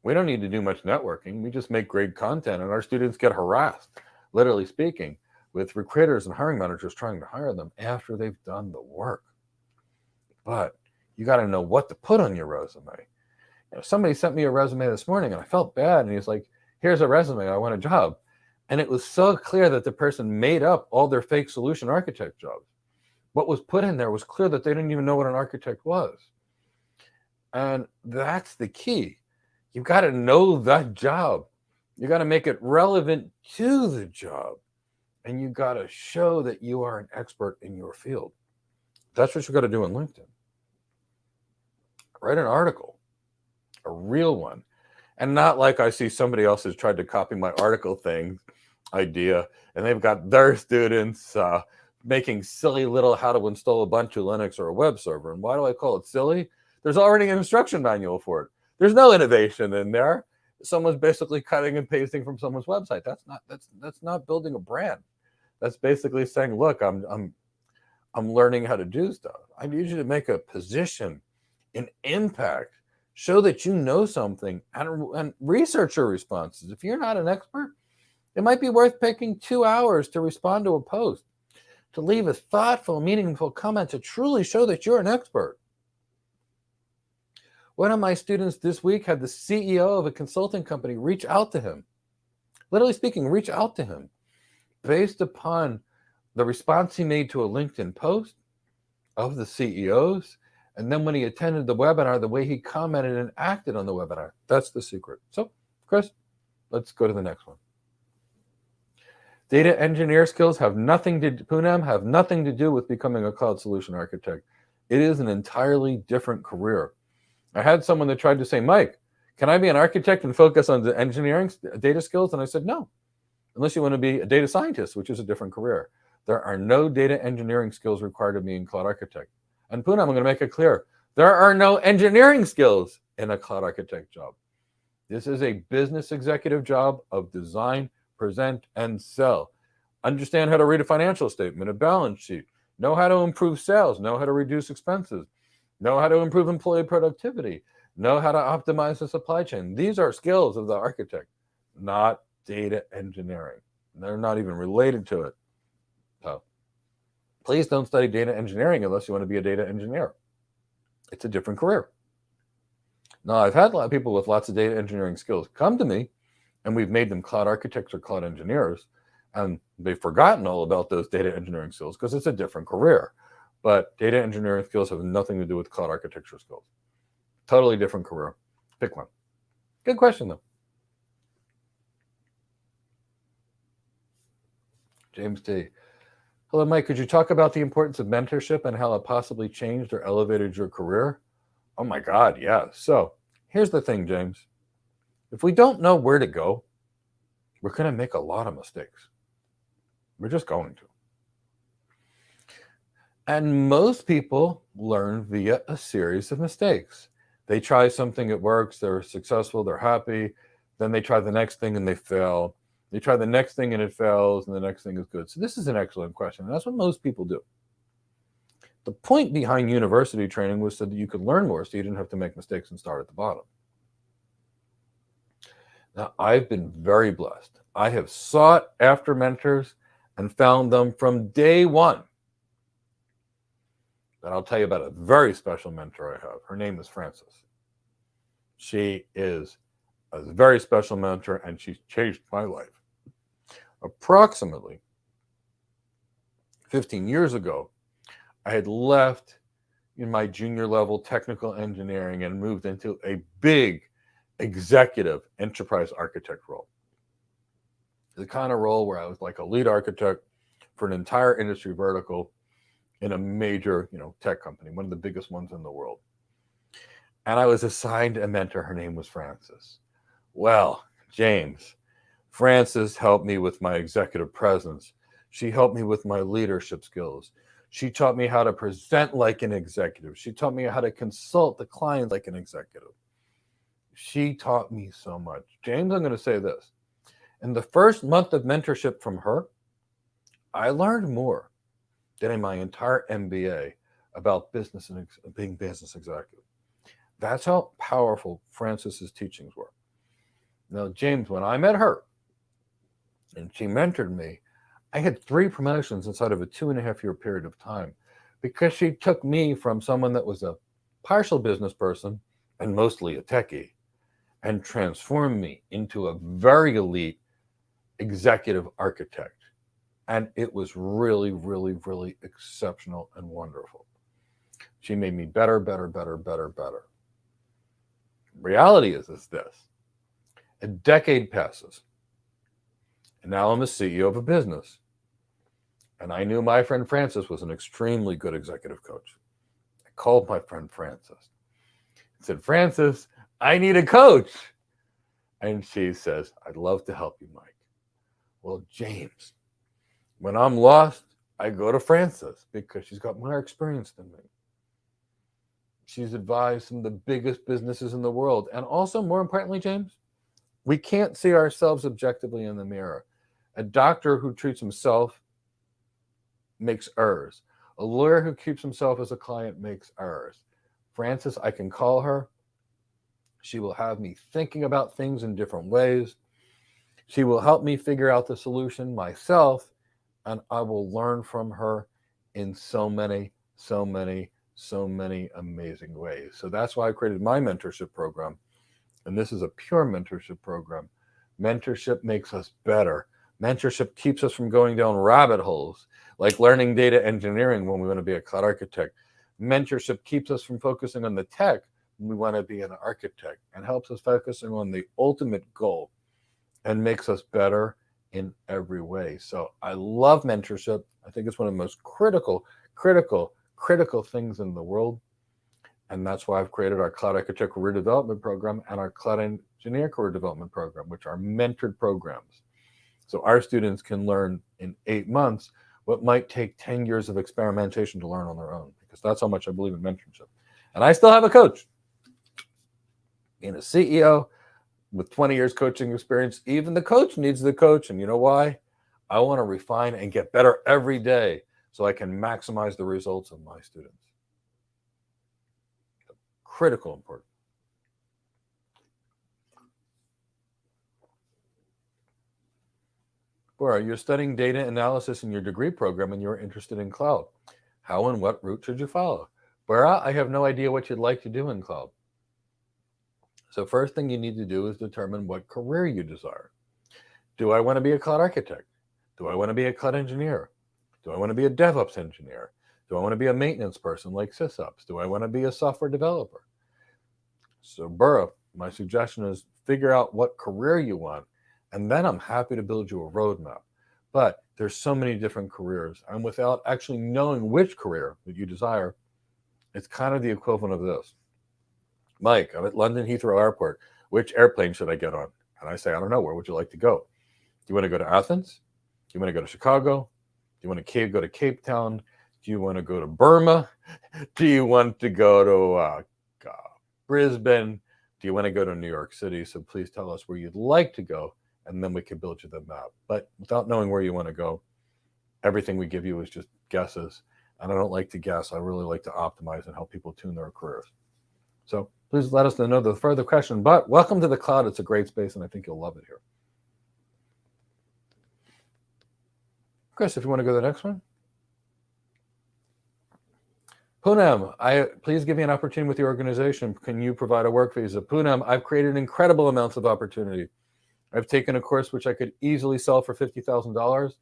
we don't need to do much networking. We just make great content, and our students get harassed, literally speaking, with recruiters and hiring managers trying to hire them after they've done the work. But you got to know what to put on your resume. Somebody sent me a resume this morning, and I felt bad, and he's like, here's a resume, I want a job. And it was so clear that the person made up all their fake solution architect jobs. What was put in there was clear that they didn't even know what an architect was. And that's the key. You've got to know that job. You got to make it relevant to the job. And you got to show that you are an expert in your field. That's what you got to do on LinkedIn. Write an article, a real one. And not like I see somebody else has tried to copy my article thing idea, and they've got their students making silly little how to install Ubuntu Linux or a web server. And why do I call it silly? There's already an instruction manual for it. There's no innovation in there. Someone's basically cutting and pasting from someone's website. That's not building a brand. That's basically saying, look, I'm learning how to do stuff. I need you to make a position, an impact, show that you know something, and research your responses. If you're not an expert, it might be worth taking 2 hours to respond to a post, to leave a thoughtful, meaningful comment to truly show that you're an expert. One of my students this week had the CEO of a consulting company reach out to him. Literally speaking, reach out to him based upon the response he made to a LinkedIn post of the CEOs, and then when he attended the webinar, the way he commented and acted on the webinar. That's the secret. So, Chris, let's go to the next one. Data engineer skills have nothing to do with becoming a cloud solution architect. It is an entirely different career. I had someone that tried to say, Mike, can I be an architect and focus on the engineering data skills? And I said, no, unless you want to be a data scientist, which is a different career. There are no data engineering skills required to be a cloud architect. And Poonam, I'm going to make it clear, there are no engineering skills in a cloud architect job. This is a business executive job of design, present, and sell. Understand how to read a financial statement, a balance sheet, know how to improve sales, know how to reduce expenses, know how to improve employee productivity, know how to optimize the supply chain. These are skills of the architect, not data engineering. They're not even related to it. So please don't study data engineering unless you want to be a data engineer. It's a different career. Now, I've had a lot of people with lots of data engineering skills come to me, and we've made them cloud architects or cloud engineers, and they've forgotten all about those data engineering skills because it's a different career. But data engineering skills have nothing to do with cloud architecture skills. Totally different career. Pick one. Good question, though. James T. Hello, Mike. Could you talk about the importance of mentorship and how it possibly changed or elevated your career? Oh my God, yeah. So here's the thing, James. If we don't know where to go, we're going to make a lot of mistakes. We're just going to. And most people learn via a series of mistakes. They try something, it works, they're successful, they're happy. Then they try the next thing and they fail. They try the next thing and it fails, and the next thing is good. So this is an excellent question. And that's what most people do. The point behind university training was so that you could learn more, so you didn't have to make mistakes and start at the bottom. Now, I've been very blessed. I have sought after mentors and found them from day one. And I'll tell you about a very special mentor I have. Her name is Frances. She is a very special mentor, and she's changed my life. Approximately 15 years ago, I had left in my junior level technical engineering and moved into a big executive enterprise architect role. The kind of role where I was like a lead architect for an entire industry vertical in a major, tech company, one of the biggest ones in the world. And I was assigned a mentor. Her name was Frances. Well, James, Frances helped me with my executive presence. She helped me with my leadership skills. She taught me how to present like an executive. She taught me how to consult the client like an executive. She taught me so much. James, I'm going to say this. In the first month of mentorship from her, I learned more than in my entire MBA about business and being business executive. That's how powerful Frances's teachings were. Now, James, when I met her and she mentored me, I had 3 promotions inside of a 2.5-year period of time because she took me from someone that was a partial business person and mostly a techie and transformed me into a very elite executive architect. And it was really, really, really exceptional and wonderful. She made me better. Reality is this. A decade passes. And now I'm the CEO of a business. And I knew my friend Frances was an extremely good executive coach. I called my friend Frances. I said, Frances, I need a coach. And she says, I'd love to help you, Mike. Well, James, when I'm lost, I go to Frances because she's got more experience than me. She's advised some of the biggest businesses in the world. And also, more importantly, James, we can't see ourselves objectively in the mirror. A doctor who treats himself makes errors. A lawyer who keeps himself as a client makes errors. Frances, I can call her. She will have me thinking about things in different ways. She will help me figure out the solution myself, and I will learn from her in so many amazing ways. So that's why I created my mentorship program. And this is a pure mentorship program. Mentorship makes us better. Mentorship keeps us from going down rabbit holes, like learning data engineering when we want to be a cloud architect. Mentorship keeps us from focusing on the tech when we want to be an architect, and helps us focusing on the ultimate goal, and makes us better in every way. So I love mentorship. I think it's one of the most critical things in the world. And that's why I've created our Cloud Architect Career Development Program and our Cloud Engineer Career Development Program, which are mentored programs. So our students can learn in 8 months what might take 10 years of experimentation to learn on their own, because that's how much I believe in mentorship. And I still have a coach. Being a CEO with 20 years coaching experience, even the coach needs the coach. And you know why? I want to refine and get better every day so I can maximize the results of my students. Critical important. Bora, you're studying data analysis in your degree program and you're interested in cloud. How and what route should you follow? Bora, I have no idea what you'd like to do in cloud. So first thing you need to do is determine what career you desire. Do I want to be a cloud architect? Do I want to be a cloud engineer? Do I want to be a DevOps engineer? Do I want to be a maintenance person like SysOps? Do I want to be a software developer? So Bora, my suggestion is figure out what career you want, and then I'm happy to build you a roadmap. But there's so many different careers, and without actually knowing which career that you desire, it's kind of the equivalent of this. Mike, I'm at London Heathrow Airport. Which airplane should I get on? And I say, I don't know. Where would you like to go? Do you want to go to Athens? Do you want to go to Chicago? Do you want to go to Cape Town? Do you want to go to Burma? Do you want to go to Brisbane? Do you want to go to New York City? So please tell us where you'd like to go, and then we can build you the map. But without knowing where you want to go, everything we give you is just guesses. And I don't like to guess. I really like to optimize and help people tune their careers. So please let us know the further question. But welcome to the cloud. It's a great space, and I think you'll love it here. Chris, if you want to go to the next one. Poonam, please give me an opportunity with your organization. Can you provide a work visa? Poonam, I've created incredible amounts of opportunity. I've taken a course which I could easily sell for $50,000,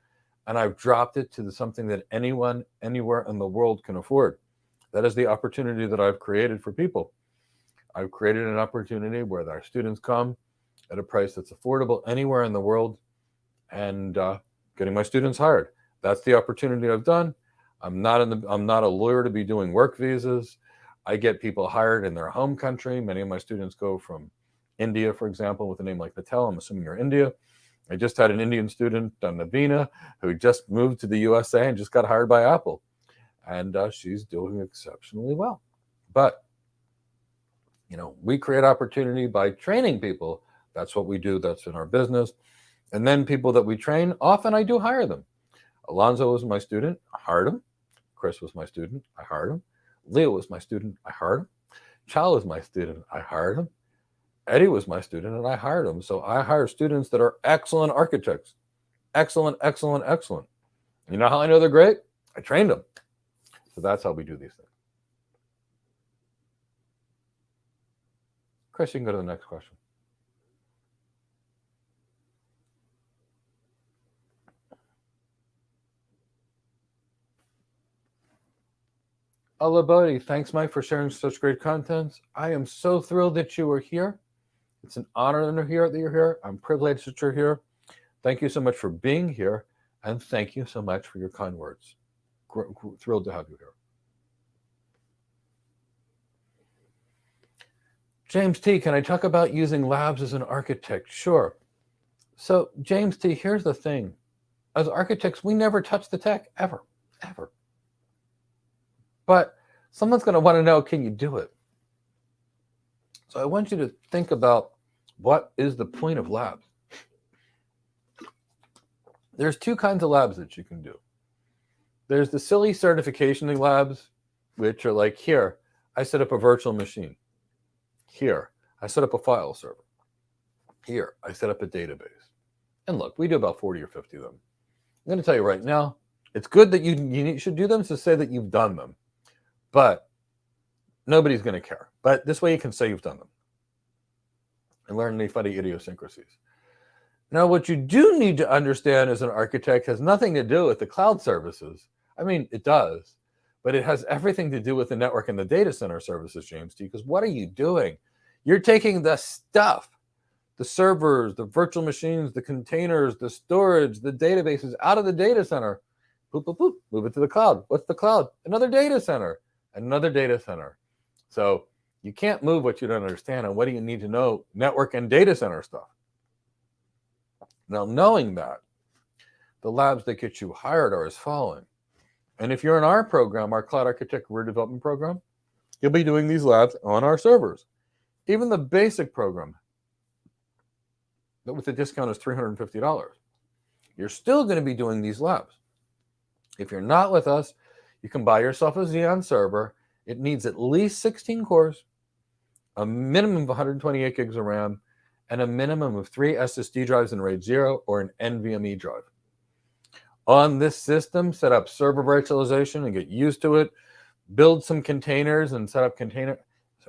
and I've dropped it to something that anyone, anywhere in the world can afford. That is the opportunity that I've created for people. I've created an opportunity where our students come at a price that's affordable anywhere in the world, and getting my students hired. That's the opportunity I've done. I'm not a lawyer to be doing work visas. I get people hired in their home country. Many of my students go from India, for example, with a name like Patel. I'm assuming you're India. I just had an Indian student, Navina, who just moved to the USA and just got hired by Apple. And she's doing exceptionally well. But, we create opportunity by training people. That's what we do. That's in our business. And then people that we train, often I do hire them. Alonzo was my student. I hired him. Chris was my student. I hired him. Leo was my student. I hired him. Chal was my student. I hired him. Eddie was my student, and I hired him. So I hire students that are excellent architects. Excellent. You know how I know they're great? I trained them. So that's how we do these things. Chris, you can go to the next question. Alabodi, thanks, Mike, for sharing such great content. I am so thrilled that you are here. It's an honor that you're here. I'm privileged that you're here. Thank you so much for being here, and thank you so much for your kind words. Thrilled to have you here. James T, can I talk about using labs as an architect? Sure. So, James T, here's the thing. As architects, we never touch the tech, ever. But someone's going to want to know, can you do it? So I want you to think about what is the point of labs. There's two kinds of labs that you can do. There's the silly certification labs, which are like, here, I set up a virtual machine. Here, I set up a file server. Here, I set up a database. And look, we do about 40 or 50 of them. I'm going to tell you right now, it's good that you should do them to say that you've done them. But nobody's going to care. But this way you can say you've done them and learn any funny idiosyncrasies. Now, what you do need to understand as an architect has nothing to do with the cloud services. I mean, it does, but it has everything to do with the network and the data center services, James T. Because what are you doing? You're taking the stuff, the servers, the virtual machines, the containers, the storage, the databases out of the data center. Boop, boop, boop, move it to the cloud. What's the cloud? Another data center, another data center. So you can't move what you don't understand. And what do you need to know? Network and data center stuff. Now, knowing that, the labs that get you hired are as following. And if you're in our program, our Cloud Architect Career Development Program, you'll be doing these labs on our servers. Even the basic program, that with the discount is $350. You're still going to be doing these labs. If you're not with us, you can buy yourself a Xeon server. It needs at least 16 cores, a minimum of 128 gigs of RAM, and a minimum of 3 SSD drives in RAID 0 or an NVMe drive. On this system, set up server virtualization and get used to it. Build some containers and set up container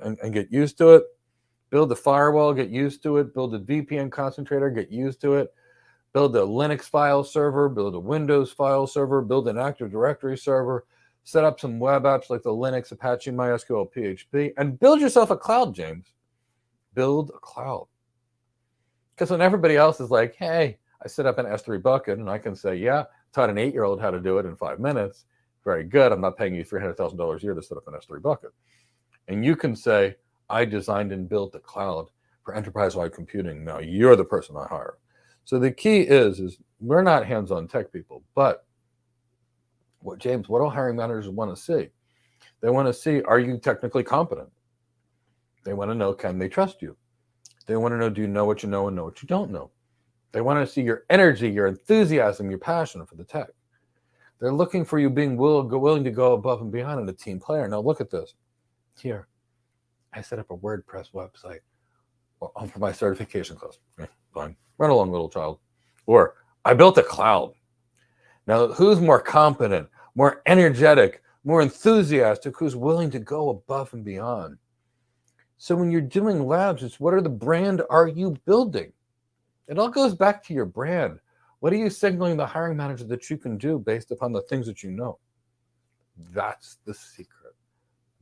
and get used to it. Build the firewall, get used to it. Build a VPN concentrator, get used to it. Build a Linux file server, build a Windows file server, build an Active Directory server, set up some web apps like the Linux, Apache, MySQL, PHP, and build yourself a cloud, James. Build a cloud. Because when everybody else is like, hey, I set up an S3 bucket, and I can say, yeah, taught an 8-year-old how to do it in 5 minutes. Very good. I'm not paying you $300,000 a year to set up an S3 bucket. And you can say, I designed and built the cloud for enterprise-wide computing. Now you're the person I hire. So the key is we're not hands-on tech people, but what do hiring managers want to see? They want to see, are you technically competent? They want to know, can they trust you? They want to know, do you know what you know and know what you don't know? They want to see your energy, your enthusiasm, your passion for the tech. They're looking for you being willing to go above and beyond and a team player. Now look at this. Here, I set up a WordPress website for my certification class. Fine. Run along, little child. Or I built a cloud. Now, who's more competent, more energetic, more enthusiastic, who's willing to go above and beyond? So when you're doing labs, it's what are the brand are you building? It all goes back to your brand. What are you signaling the hiring manager that you can do based upon the things that you know? That's the secret.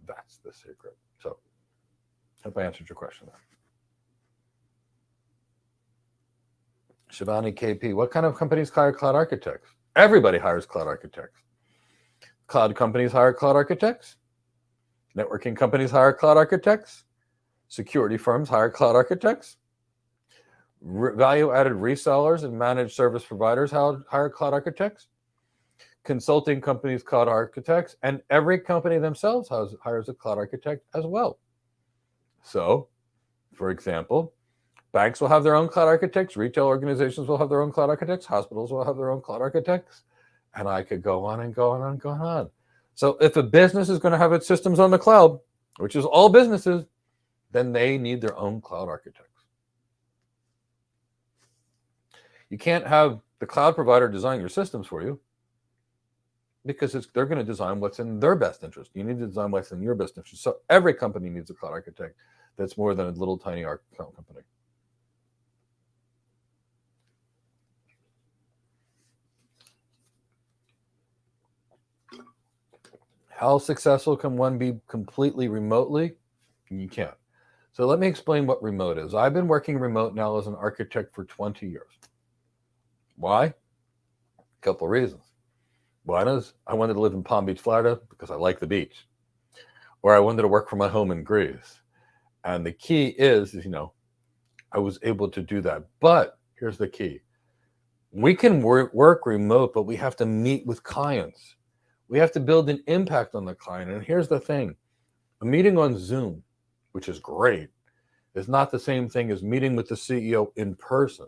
That's the secret. So I hope I answered your question there. Shivani KP, what kind of companies hire cloud architects? Everybody hires cloud architects. Cloud companies hire cloud architects. Networking companies hire cloud architects. Security firms hire cloud architects. Value-added resellers and managed service providers hire cloud architects. Consulting companies, cloud architects, and every company themselves hires a cloud architect as well. So, for example, banks will have their own cloud architects, retail organizations will have their own cloud architects, hospitals will have their own cloud architects, and I could go on and go on and go on. So if a business is going to have its systems on the cloud, which is all businesses, then they need their own cloud architects. You can't have the cloud provider design your systems for you because they're going to design what's in their best interest. You need to design what's in your best interest. So every company needs a cloud architect that's more than a little tiny cloud company. How successful can one be completely remotely? You can't. So let me explain what remote is. I've been working remote now as an architect for 20 years. Why? A couple of reasons. One is I wanted to live in Palm Beach, Florida because I like the beach. Or I wanted to work from my home in Greece. And the key is, I was able to do that. But here's the key. We can work remote, but we have to meet with clients. We have to build an impact on the client. And here's the thing. A meeting on Zoom, which is great, is not the same thing as meeting with the CEO in person.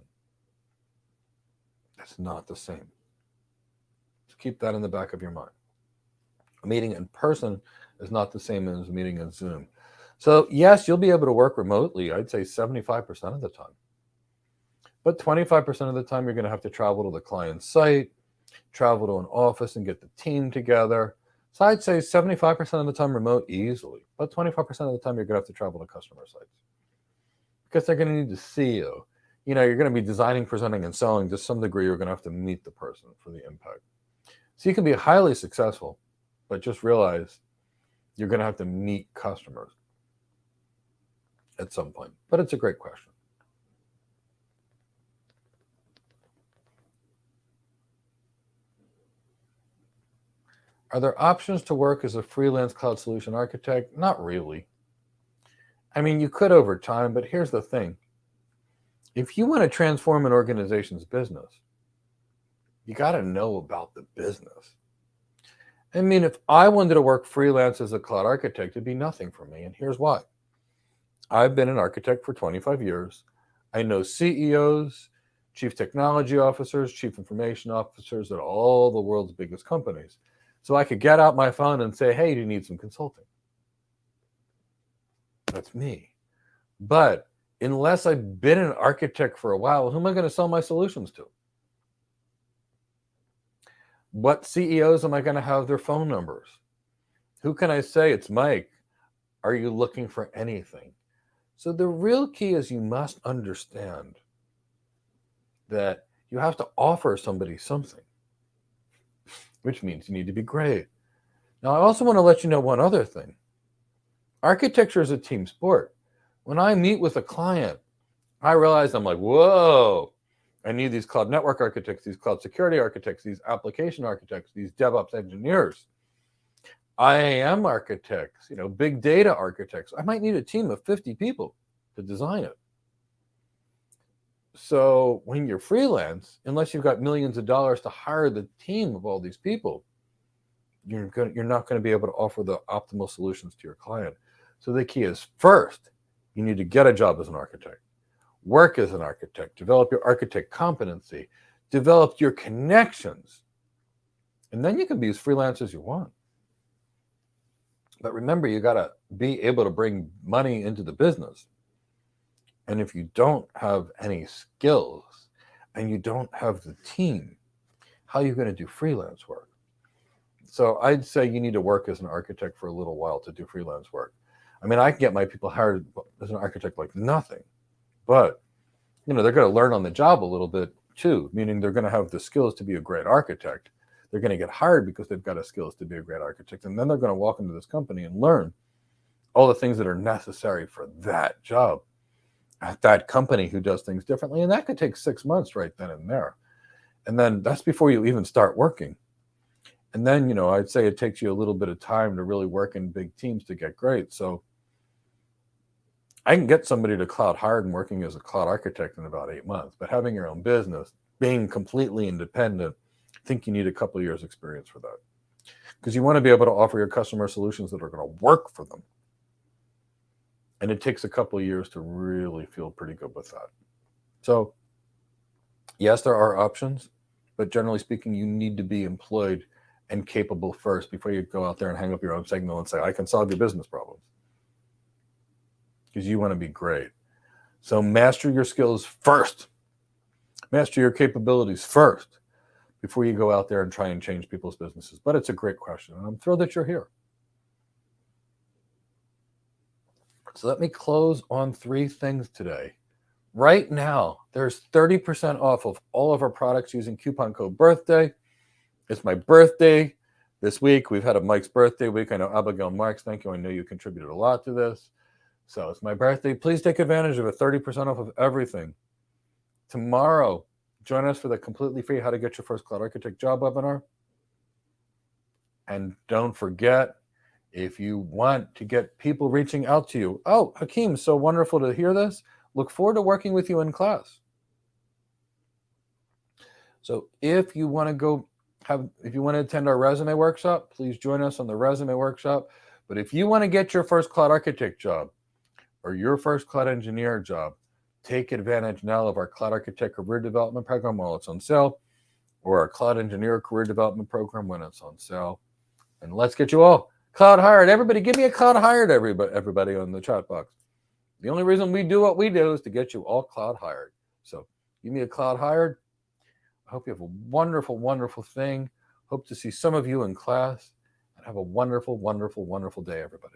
That's not the same. So keep that in the back of your mind. A meeting in person is not the same as a meeting on Zoom. So yes, you'll be able to work remotely, I'd say 75% of the time. But 25% of the time, you're going to have to travel to the client's site, travel to an office and get the team together. So I'd say 75% of the time remote easily, but 25% of the time you're going to have to travel to customer sites because they're going to need to see you. You know, you're going to be designing, presenting, and selling. To some degree, you're going to have to meet the person for the impact. So you can be highly successful, but just realize you're going to have to meet customers at some point. But it's a great question. Are there options to work as a freelance cloud solution architect? Not really. I mean, you could over time, but here's the thing. If you want to transform an organization's business, you got to know about the business. I mean, if I wanted to work freelance as a cloud architect, it'd be nothing for me. And here's why. I've been an architect for 25 years. I know CEOs, chief technology officers, chief information officers at all the world's biggest companies. So I could get out my phone and say, hey, do you need some consulting? That's me. But unless I've been an architect for a while, who am I going to sell my solutions to? What CEOs am I going to have their phone numbers? Who can I say, it's Mike? Are you looking for anything? So the real key is you must understand that you have to offer somebody something, which means you need to be great. Now, I also want to let you know one other thing. Architecture is a team sport. When I meet with a client, I realize I'm like, whoa, I need these cloud network architects, these cloud security architects, these application architects, these DevOps engineers, IAM architects, big data architects. I might need a team of 50 people to design it. So when you're freelance, unless you've got millions of dollars to hire the team of all these people, you're not going to be able to offer the optimal solutions to your client. So the key is, first, you need to get a job as an architect, work as an architect, develop your architect competency, develop your connections, and then you can be as freelance as you want. But remember, you got to be able to bring money into the business. And if you don't have any skills and you don't have the team, how are you going to do freelance work? So I'd say you need to work as an architect for a little while to do freelance work. I mean, I can get my people hired as an architect like nothing, but they're going to learn on the job a little bit too, meaning they're going to have the skills to be a great architect. They're going to get hired because they've got the skills to be a great architect. And then they're going to walk into this company and learn all the things that are necessary for that job at that company who does things differently. And that could take 6 months right then and there. And then that's before you even start working. And then, I'd say it takes you a little bit of time to really work in big teams to get great. So I can get somebody to cloud hired and working as a cloud architect in about 8 months. But having your own business, being completely independent, I think you need a couple of years experience for that. Because you want to be able to offer your customer solutions that are going to work for them. And it takes a couple of years to really feel pretty good with that. So yes, there are options, but generally speaking, you need to be employed and capable first before you go out there and hang up your own signal and say, I can solve your business problems. Because you want to be great. So master your skills first. Master your capabilities first before you go out there and try and change people's businesses. But it's a great question, and I'm thrilled that you're here. So let me close on 3 things today. Right now, there's 30% off of all of our products using coupon code BIRTHDAY. It's my birthday this week. We've had a Mike's birthday week. I know Abigail Marks, thank you. I know you contributed a lot to this. So it's my birthday. Please take advantage of it. 30% off of everything. Tomorrow, join us for the completely free How to Get Your First Cloud Architect Job webinar. And don't forget, if you want to get people reaching out to you, oh, Hakeem, so wonderful to hear this. Look forward to working with you in class. So if you want to attend our resume workshop, please join us on the resume workshop. But if you want to get your first cloud architect job or your first cloud engineer job, take advantage now of our cloud architect career development program while it's on sale, or our cloud engineer career development program when it's on sale. And let's get you all cloud hired. Everybody, give me a cloud hired, everybody on the chat box. The only reason we do what we do is to get you all cloud hired. So give me a cloud hired. I hope you have a wonderful, wonderful thing. Hope to see some of you in class. And have a wonderful, wonderful, wonderful day, everybody.